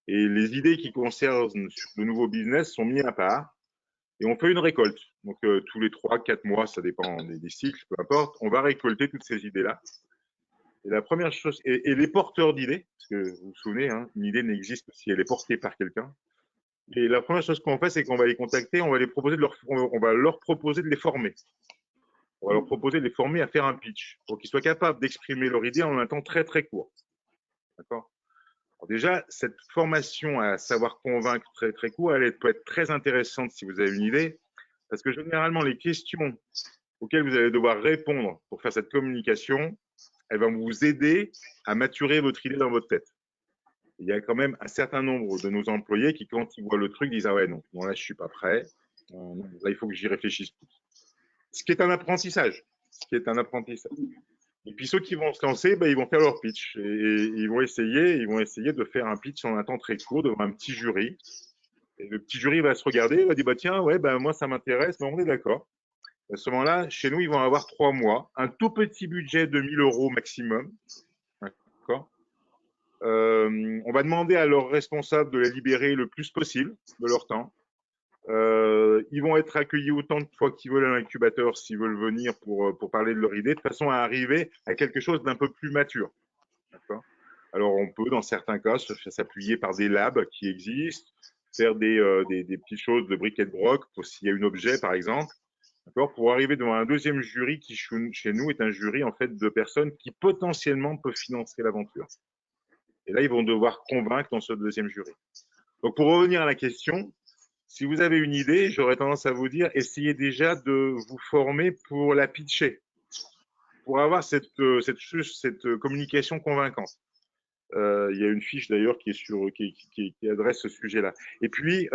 Et les idées qui concernent le nouveau business sont mises à part et on fait une récolte. Donc tous les 3-4 mois, ça dépend des cycles, peu importe, on va récolter toutes ces idées-là. Et la première chose, et les porteurs d'idées, parce que vous vous souvenez, hein, une idée n'existe que si elle est portée par quelqu'un. Et la première chose qu'on fait, c'est qu'on va les contacter, on va leur proposer de les former. On va leur proposer de les former à faire un pitch pour qu'ils soient capables d'exprimer leur idée en un temps très très court. D'accord? Déjà, cette formation à savoir convaincre très très court, elle peut être très intéressante si vous avez une idée, parce que généralement les questions auxquelles vous allez devoir répondre pour faire cette communication, elles vont vous aider à maturer votre idée dans votre tête. Il y a quand même un certain nombre de nos employés qui, quand ils voient le truc, disent « Ah ouais, non, là, je suis pas prêt. Là, il faut que j'y réfléchisse plus. » Ce qui est un apprentissage. Et puis, ceux qui vont se lancer, ils vont faire leur pitch. Et ils vont essayer de faire un pitch en un temps très court devant un petit jury. Et le petit jury va se regarder, il va dire « Tiens, ouais, moi, ça m'intéresse, mais on est d'accord. » À ce moment-là, chez nous, ils vont avoir 3 mois, un tout petit budget de 1 000 € maximum. D'accord. On va demander à leurs responsables de les libérer le plus possible de leur temps. Ils vont être accueillis autant de fois qu'ils veulent à l'incubateur s'ils veulent venir pour parler de leur idée, de façon à arriver à quelque chose d'un peu plus mature. Alors, on peut, dans certains cas, s'appuyer par des labs qui existent, faire des petites choses de briquet de broc pour s'il y a un objet, par exemple, pour arriver devant un deuxième jury qui, chez nous, est un jury en fait de personnes qui potentiellement peuvent financer l'aventure. Et là, ils vont devoir convaincre dans ce deuxième jury. Donc, pour revenir à la question, si vous avez une idée, j'aurais tendance à vous dire, essayez déjà de vous former pour la pitcher, pour avoir cette communication convaincante. Il y a une fiche d'ailleurs qui adresse ce sujet-là. Et puis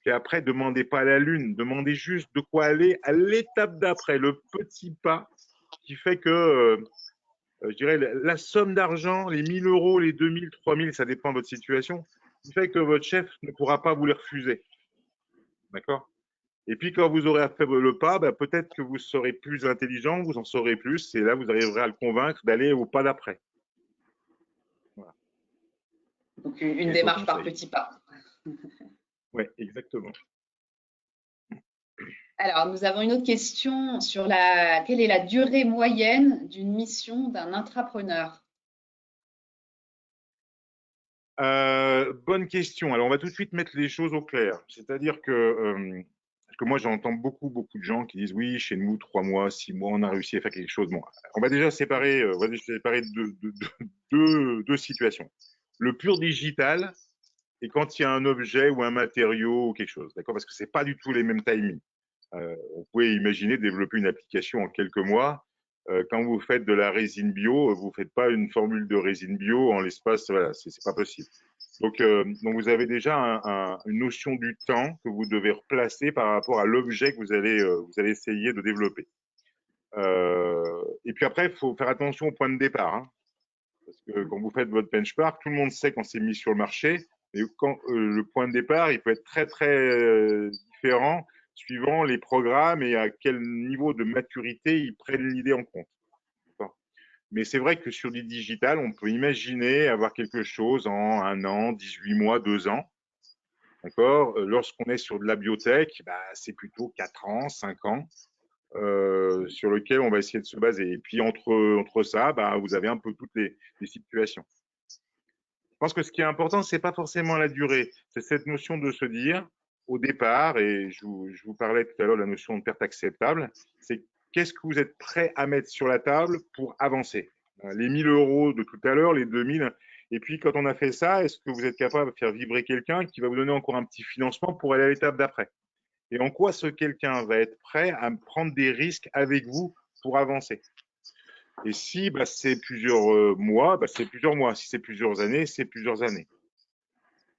après, demandez pas à la lune, demandez juste de quoi aller à l'étape d'après, le petit pas qui fait que je dirais, la somme d'argent, les 1 000 €, les 2 000, 3 000, ça dépend de votre situation, qui fait que votre chef ne pourra pas vous les refuser. D'accord? Et puis, quand vous aurez fait le pas, peut-être que vous serez plus intelligent, vous en saurez plus, et là, vous arriverez à le convaincre d'aller au pas d'après. Voilà. Donc, une démarche par petits pas. Oui, exactement. Alors, nous avons une autre question sur quelle est la durée moyenne d'une mission d'un intrapreneur? Bonne question. Alors, on va tout de suite mettre les choses au clair. C'est-à-dire que moi, j'entends beaucoup de gens qui disent oui, chez nous, 3 mois, 6 mois, on a réussi à faire quelque chose. Bon, on va déjà séparer, deux situations. Le pur digital et quand il y a un objet ou un matériau ou quelque chose, d'accord? Parce que c'est pas du tout les mêmes timings. On pouvait imaginer développer une application en quelques mois. Quand vous faites de la résine bio, vous ne faites pas une formule de résine bio en l'espace, voilà, c'est pas possible. Donc vous avez déjà une notion du temps que vous devez replacer par rapport à l'objet que vous allez essayer de développer. Et puis après, il faut faire attention au point de départ, hein, parce que quand vous faites votre benchmark, tout le monde sait qu'on s'est mis sur le marché, et quand le point de départ, il peut être très très différent suivant les programmes et à quel niveau de maturité ils prennent l'idée en compte. Mais c'est vrai que sur du digital, on peut imaginer avoir quelque chose en 1 an, 18 mois, 2 ans. D'accord. Lorsqu'on est sur de la biotech, bah, c'est plutôt 4 ans, 5 ans sur lequel on va essayer de se baser. Et puis entre ça, bah, vous avez un peu toutes les situations. Je pense que ce qui est important, c'est pas forcément la durée, c'est cette notion de se dire au départ, et je vous parlais tout à l'heure de la notion de perte acceptable, c'est qu'est-ce que vous êtes prêt à mettre sur la table pour avancer. Les 1 000 euros de tout à l'heure, les 2 000. Et puis, quand on a fait ça, est-ce que vous êtes capable de faire vibrer quelqu'un qui va vous donner encore un petit financement pour aller à l'étape d'après? Et en quoi ce quelqu'un va être prêt à prendre des risques avec vous pour avancer? Et si bah, c'est plusieurs mois, bah, c'est plusieurs mois. Si c'est plusieurs années, c'est plusieurs années.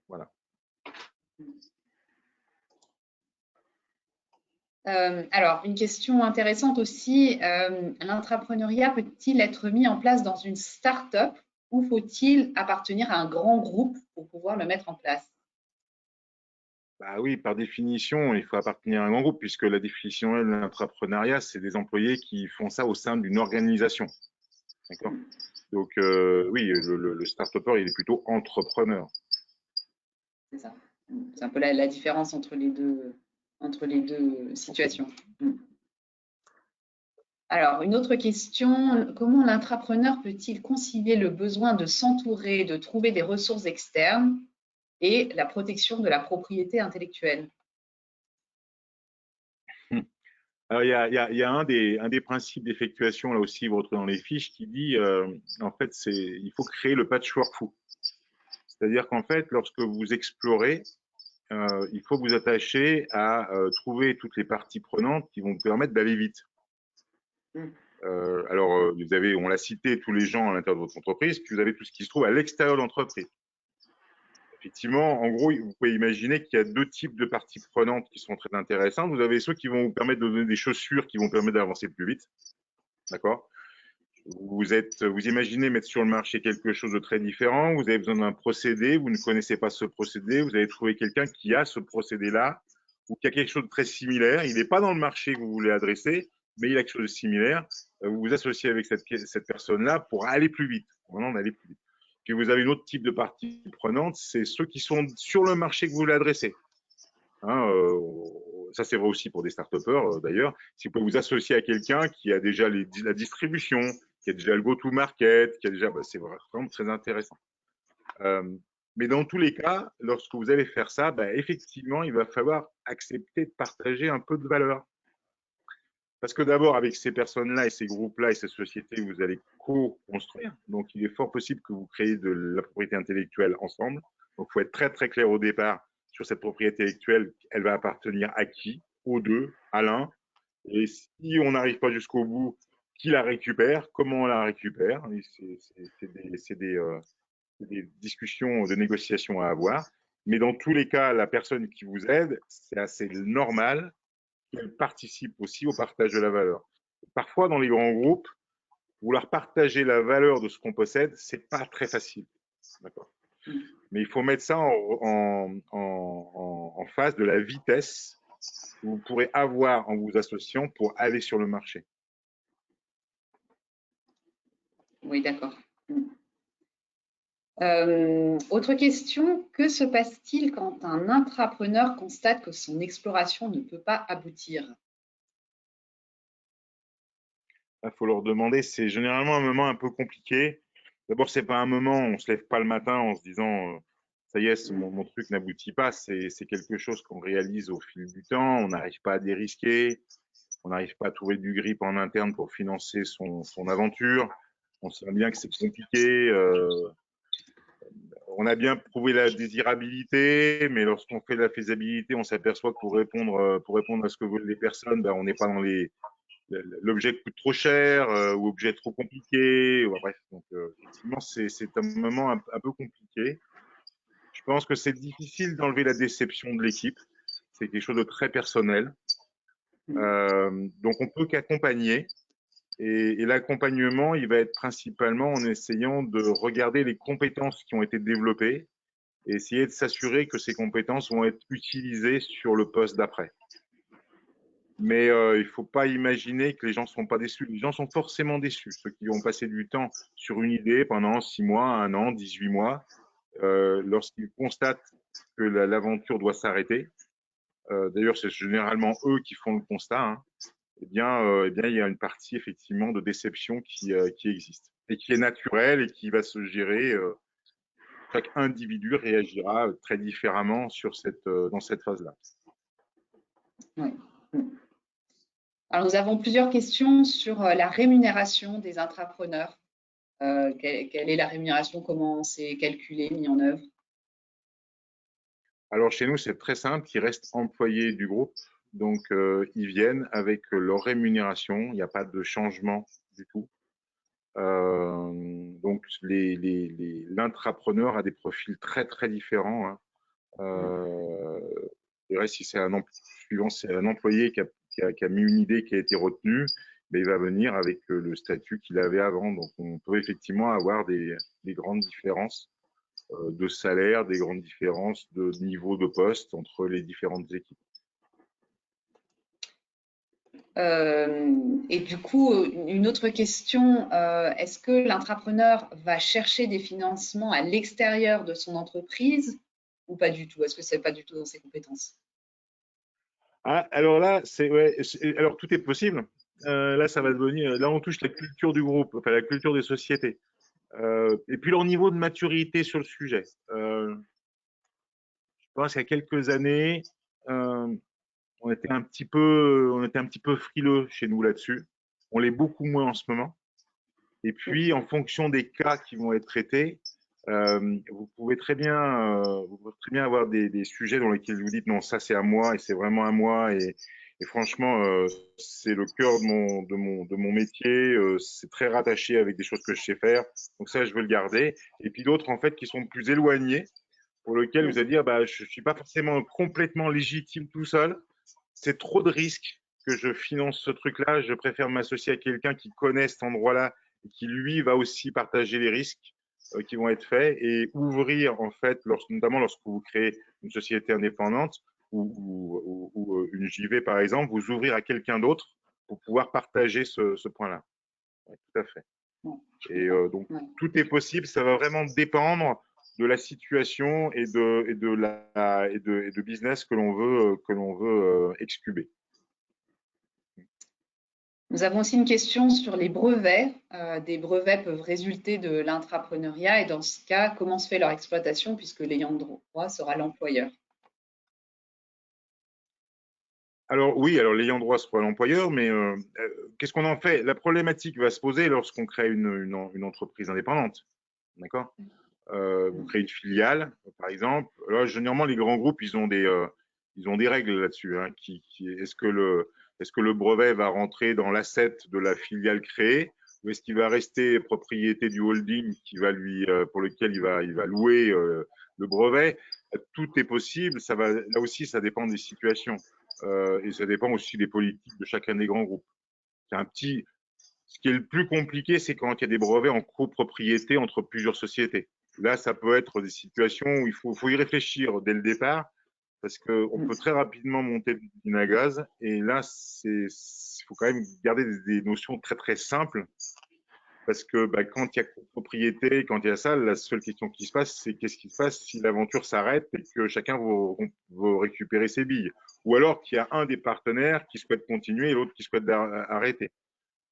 Voilà. Alors, une question intéressante aussi, l'intrapreneuriat peut-il être mis en place dans une start-up ou faut-il appartenir à un grand groupe pour pouvoir le mettre en place? Bah oui, par définition, il faut appartenir à un grand groupe, puisque la définition de l'entrepreneuriat, c'est des employés qui font ça au sein d'une organisation. D'accord. Donc, oui, le start-upper, il est plutôt entrepreneur. C'est ça. C'est un peu la différence entre les deux situations. Alors, une autre question, comment l'intrapreneur peut-il concilier le besoin de s'entourer, de trouver des ressources externes et la protection de la propriété intellectuelle? Alors, il y a un des principes d'effectuation, là aussi, vous retrouvez dans les fiches, qui dit, en fait, il faut créer le patchwork fou. C'est-à-dire qu'en fait, lorsque vous explorez, il faut vous attacher à trouver toutes les parties prenantes qui vont vous permettre d'aller vite. Alors, vous avez, on l'a cité, tous les gens à l'intérieur de votre entreprise, puis vous avez tout ce qui se trouve à l'extérieur de l'entreprise. Effectivement, en gros, vous pouvez imaginer qu'il y a deux types de parties prenantes qui sont très intéressantes. Vous avez ceux qui vont vous permettre de donner des chaussures qui vont permettre d'avancer plus vite. D'accord. Vous imaginez mettre sur le marché quelque chose de très différent. Vous avez besoin d'un procédé. Vous ne connaissez pas ce procédé. Vous allez trouver quelqu'un qui a ce procédé-là ou qui a quelque chose de très similaire. Il n'est pas dans le marché que vous voulez adresser, mais il a quelque chose de similaire. Vous vous associez avec cette personne-là pour aller plus vite. Vraiment, aller plus vite. Puis vous avez un autre type de partie prenante, c'est ceux qui sont sur le marché que vous voulez adresser. Hein, ça, c'est vrai aussi pour des start-upers d'ailleurs. Si vous pouvez vous associer à quelqu'un qui a déjà la distribution, qui a déjà le go-to-market, qui a déjà, bah, c'est vraiment très intéressant. Mais dans tous les cas, lorsque vous allez faire ça, bah, effectivement, il va falloir accepter de partager un peu de valeur. Parce que d'abord, avec ces personnes-là et ces groupes-là et ces sociétés, vous allez co-construire. Donc, il est fort possible que vous créez de la propriété intellectuelle ensemble. Donc, il faut être très, très clair au départ sur cette propriété intellectuelle. Elle va appartenir à qui? Aux deux, à l'un. Et si on n'arrive pas jusqu'au bout, qui la récupère? Comment on la récupère? C'est des discussions, de négociations à avoir. Mais dans tous les cas, la personne qui vous aide, c'est assez normal qu'elle participe aussi au partage de la valeur. Parfois, dans les grands groupes, vouloir partager la valeur de ce qu'on possède, c'est pas très facile. D'accord. Mais il faut mettre ça en face de la vitesse que vous pourrez avoir en vous associant pour aller sur le marché. Oui, d'accord. Autre question, que se passe-t-il quand un intrapreneur constate que son exploration ne peut pas aboutir? Il faut leur demander, c'est généralement un moment un peu compliqué. D'abord, c'est pas un moment, on se lève pas le matin en se disant ça y est, mon truc n'aboutit pas. C'est quelque chose qu'on réalise au fil du temps. On n'arrive pas à dérisquer, on n'arrive pas à trouver du grip en interne pour financer son aventure. On sent bien que c'est compliqué. On a bien prouvé la désirabilité, mais lorsqu'on fait la faisabilité, on s'aperçoit que pour répondre à ce que veulent les personnes, ben, on n'est pas l'objet coûte trop cher ou objet trop compliqué. Bref, donc effectivement, c'est un moment un peu compliqué. Je pense que c'est difficile d'enlever la déception de l'équipe. C'est quelque chose de très personnel. Donc, on peut qu'accompagner. Et l'accompagnement, il va être principalement en essayant de regarder les compétences qui ont été développées et essayer de s'assurer que ces compétences vont être utilisées sur le poste d'après. Mais il ne faut pas imaginer que les gens ne sont pas déçus. Les gens sont forcément déçus. Ceux qui ont passé du temps sur une idée pendant 6 mois, 1 an, 18 mois, lorsqu'ils constatent que l'aventure doit s'arrêter, d'ailleurs, c'est généralement eux qui font le constat, hein, eh bien, il y a une partie effectivement de déception qui existe et qui est naturelle et qui va se gérer. Chaque individu réagira très différemment dans cette phase-là. Oui. Alors, nous avons plusieurs questions sur la rémunération des intrapreneurs. Quelle est la rémunération? Comment c'est calculé, mis en œuvre? Alors, chez nous, c'est très simple. Ils restent employés du groupe. Donc, ils viennent avec leur rémunération. Il n'y a pas de changement du tout. Donc, l'intrapreneur a des profils très, très différents, hein. Je dirais, si c'est suivant, c'est un employé qui a mis une idée qui a été retenue, mais il va venir avec le statut qu'il avait avant. Donc, on peut effectivement avoir des grandes différences de salaire, des grandes différences de niveau de poste entre les différentes équipes. Et du coup, une autre question, est-ce que l'intrapreneur va chercher des financements à l'extérieur de son entreprise ou pas du tout? Est-ce que c'est pas du tout dans ses compétences? Ah, alors là, alors tout est possible. Là, ça va devenir, là, on touche la culture du groupe, enfin la culture des sociétés, et puis leur niveau de maturité sur le sujet. Je pense qu'il y a quelques années, on était un petit peu frileux chez nous là-dessus. On l'est beaucoup moins en ce moment. Et puis, en fonction des cas qui vont être traités, vous pouvez très bien avoir des sujets dans lesquels vous dites non, ça c'est à moi et c'est vraiment à moi et franchement, c'est le cœur de mon métier, c'est très rattaché avec des choses que je sais faire, donc ça je veux le garder. Et puis d'autres en fait qui sont plus éloignés, pour lesquels vous allez dire bah je suis pas forcément complètement légitime tout seul, c'est trop de risques que je finance ce truc-là, je préfère m'associer à quelqu'un qui connaît cet endroit-là et qui lui va aussi partager les risques qui vont être faits et ouvrir en fait, notamment lorsque vous créez une société indépendante ou une JV par exemple, vous ouvrir à quelqu'un d'autre pour pouvoir partager ce point-là. Ouais, tout à fait. Et donc tout est possible, ça va vraiment dépendre de la situation et de business que l'on veut excuber. Nous avons aussi une question sur les brevets. Des brevets peuvent résulter de l'intrapreneuriat et dans ce cas, comment se fait leur exploitation puisque l'ayant droit sera l'employeur? Alors oui, alors l'ayant droit sera l'employeur, mais qu'est-ce qu'on en fait? La problématique va se poser lorsqu'on crée une entreprise indépendante. D'accord? Vous créez une filiale, par exemple. Là, généralement, les grands groupes, ils ont des règles là-dessus, hein, est-ce que le brevet va rentrer dans l'asset de la filiale créée ou est-ce qu'il va rester propriété du holding pour lequel il va louer le brevet? Tout est possible. Là aussi, ça dépend des situations et ça dépend aussi des politiques de chacun des grands groupes. Ce qui est le plus compliqué, c'est quand il y a des brevets en copropriété entre plusieurs sociétés. Là, ça peut être des situations où il faut y réfléchir dès le départ, parce qu'on peut très rapidement monter l'usine à gaz. Et là, il faut quand même garder des notions très très simples, parce que quand il y a copropriété, quand il y a ça, la seule question qui se passe, c'est qu'est-ce qui se passe si l'aventure s'arrête et que chacun va récupérer ses billes, ou alors qu'il y a un des partenaires qui souhaite continuer et l'autre qui souhaite arrêter.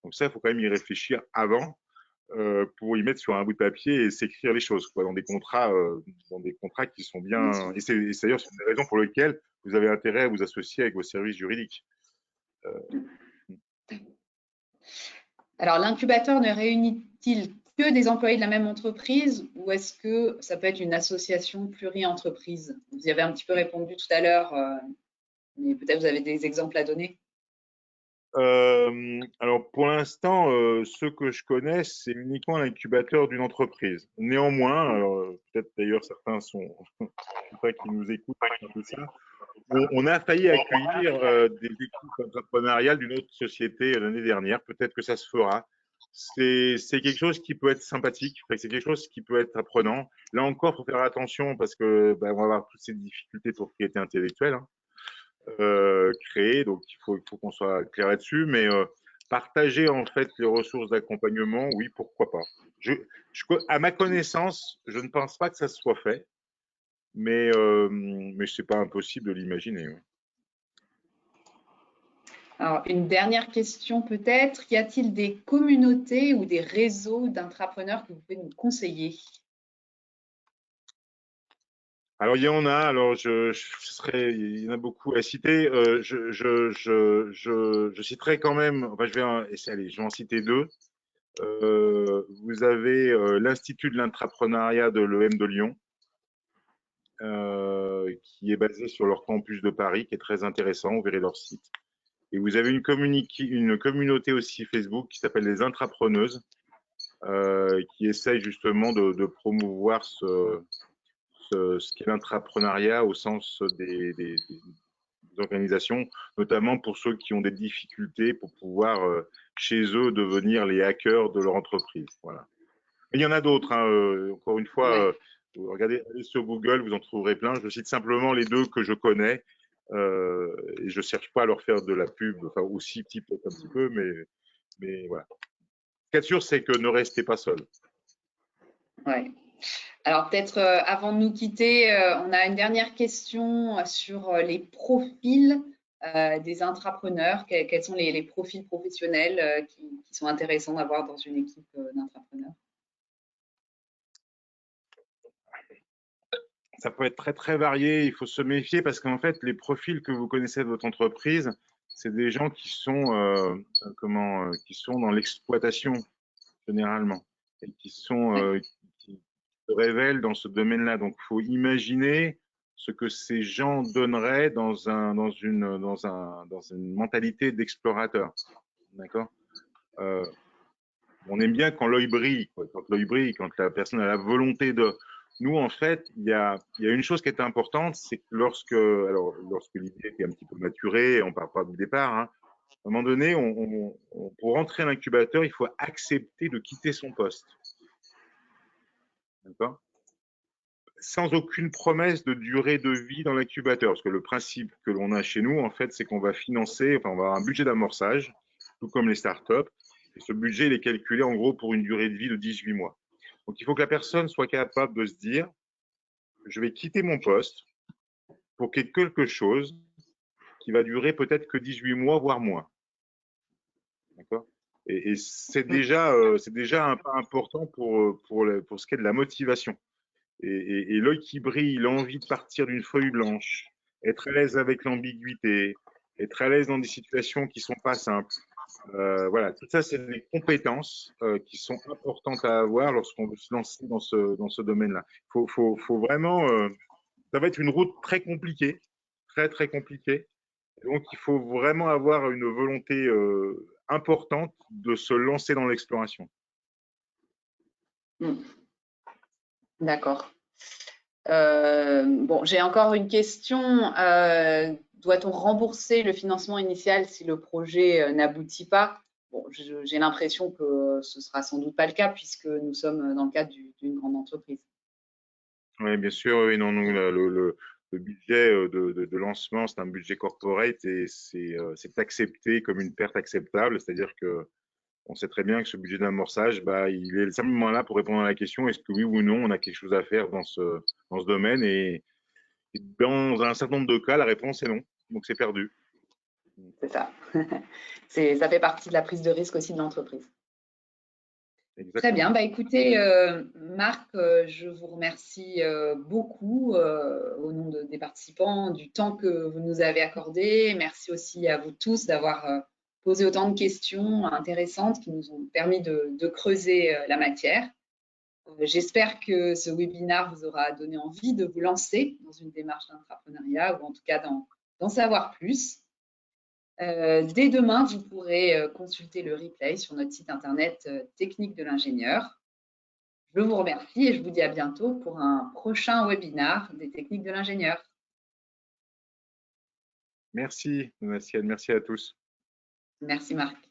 Donc ça, il faut quand même y réfléchir avant pour y mettre sur un bout de papier et s'écrire les choses dans des contrats qui sont bien. Et c'est d'ailleurs une des raisons pour lesquelles vous avez intérêt à vous associer avec vos services juridiques. Alors, l'incubateur ne réunit-il que des employés de la même entreprise ou est-ce que ça peut être une association pluri-entreprise? Vous y avez un petit peu répondu tout à l'heure, mais peut-être vous avez des exemples à donner. Alors, pour l'instant, ceux que je connais, c'est uniquement l'incubateur d'une entreprise. Néanmoins, peut-être d'ailleurs certains sont, je sais pas, qui nous écoutent, un peu ça, on a failli accueillir des équipes entrepreneuriales d'une autre société l'année dernière. Peut-être que ça se fera. C'est quelque chose qui peut être sympathique, c'est quelque chose qui peut être apprenant. Là encore, il faut faire attention parce que on va avoir toutes ces difficultés de propriété intellectuelle, hein, créées, donc il faut qu'on soit clair là-dessus. Mais partager en fait les ressources d'accompagnement, oui, pourquoi pas. À ma connaissance, je ne pense pas que ça soit fait, mais c'est pas impossible de l'imaginer. Ouais. Alors, une dernière question peut-être. Y a-t-il des communautés ou des réseaux d'intrapreneurs que vous pouvez nous conseiller? Alors, il y en a. Alors, il y en a beaucoup à citer. Je citerai quand même. Enfin, allez, je vais en citer deux. Vous avez l'Institut de l'intrapreneuriat de l'EM de Lyon, qui est basé sur leur campus de Paris, qui est très intéressant. Vous verrez leur site. Et vous avez une communauté aussi Facebook qui s'appelle les Intrapreneuses, qui essaye justement de promouvoir ce qu'est l'intrapreneuriat au sens des organisations, notamment pour ceux qui ont des difficultés pour pouvoir, chez eux, devenir les hackers de leur entreprise. Voilà. Mais il y en a d'autres, hein, encore une fois, Ouais. regardez, allez sur Google, vous en trouverez plein. Je cite simplement les deux que je connais, et je ne cherche pas à leur faire de la pub, enfin aussi peut-être un petit peu, mais voilà. Ce qui est sûr, c'est que ne restez pas seul. Ouais. Alors peut-être avant de nous quitter, on a une dernière question sur les profils des intrapreneurs. Quels sont les profils professionnels qui sont intéressants d'avoir dans une équipe d'intrapreneurs? Ça peut être très très varié, il faut se méfier parce qu'en fait, les profils que vous connaissez de votre entreprise, c'est des gens qui sont, qui sont dans l'exploitation généralement et Ouais. qui se révèlent dans ce domaine-là. Donc, il faut imaginer ce que ces gens donneraient dans une mentalité d'explorateur. D'accord. On aime bien quand l'œil brille, quoi. Quand l'œil brille, quand la personne a la volonté de. Nous, en fait, il y a une chose qui est importante, c'est que lorsque l'idée est un petit peu maturée, on ne part pas du départ, hein, à un moment donné, pour rentrer à l'incubateur, il faut accepter de quitter son poste. D'accord. Sans aucune promesse de durée de vie dans l'incubateur. Parce que le principe que l'on a chez nous, en fait, c'est qu'on va financer, enfin, on va avoir un budget d'amorçage, tout comme les startups. Et ce budget, il est calculé en gros pour une durée de vie de 18 mois. Donc, il faut que la personne soit capable de se dire, je vais quitter mon poste pour quelque chose qui va durer peut-être que 18 mois, voire moins. D'accord. Et c'est déjà un pas important pour ce qui est de la motivation. Et l'œil qui brille, l'envie de partir d'une feuille blanche, être à l'aise avec l'ambiguïté, être à l'aise dans des situations qui sont pas simples. Voilà, tout ça, c'est des compétences qui sont importantes à avoir lorsqu'on veut se lancer dans ce domaine-là. Faut vraiment, ça va être une route très compliquée, très très compliquée. Donc, il faut vraiment avoir une volonté importante de se lancer dans l'exploration. D'accord. Bon, j'ai encore une question. Doit-on rembourser le financement initial si le projet n'aboutit pas? Bon, j'ai l'impression que ce sera sans doute pas le cas puisque nous sommes dans le cadre d'une grande entreprise. Oui, bien sûr, oui, non, nous, le budget de lancement, c'est un budget corporate et c'est accepté comme une perte acceptable, c'est-à-dire que on sait très bien que ce budget d'amorçage, il est simplement là pour répondre à la question est-ce que oui ou non on a quelque chose à faire dans ce domaine et dans un certain nombre de cas, la réponse est non, donc c'est perdu. C'est ça. Ça fait partie de la prise de risque aussi de l'entreprise. Très bien. Exactement. Bah, écoutez, Marc, je vous remercie beaucoup au nom des participants, du temps que vous nous avez accordé. Merci aussi à vous tous d'avoir posé autant de questions intéressantes qui nous ont permis de creuser la matière. J'espère que ce webinaire vous aura donné envie de vous lancer dans une démarche d'entrepreneuriat ou en tout cas d'en savoir plus. Dès demain, vous pourrez consulter le replay sur notre site internet Technique de l'ingénieur. Je vous remercie et je vous dis à bientôt pour un prochain webinaire des techniques de l'ingénieur. Merci, Donatienne. Merci à tous. Merci Marc.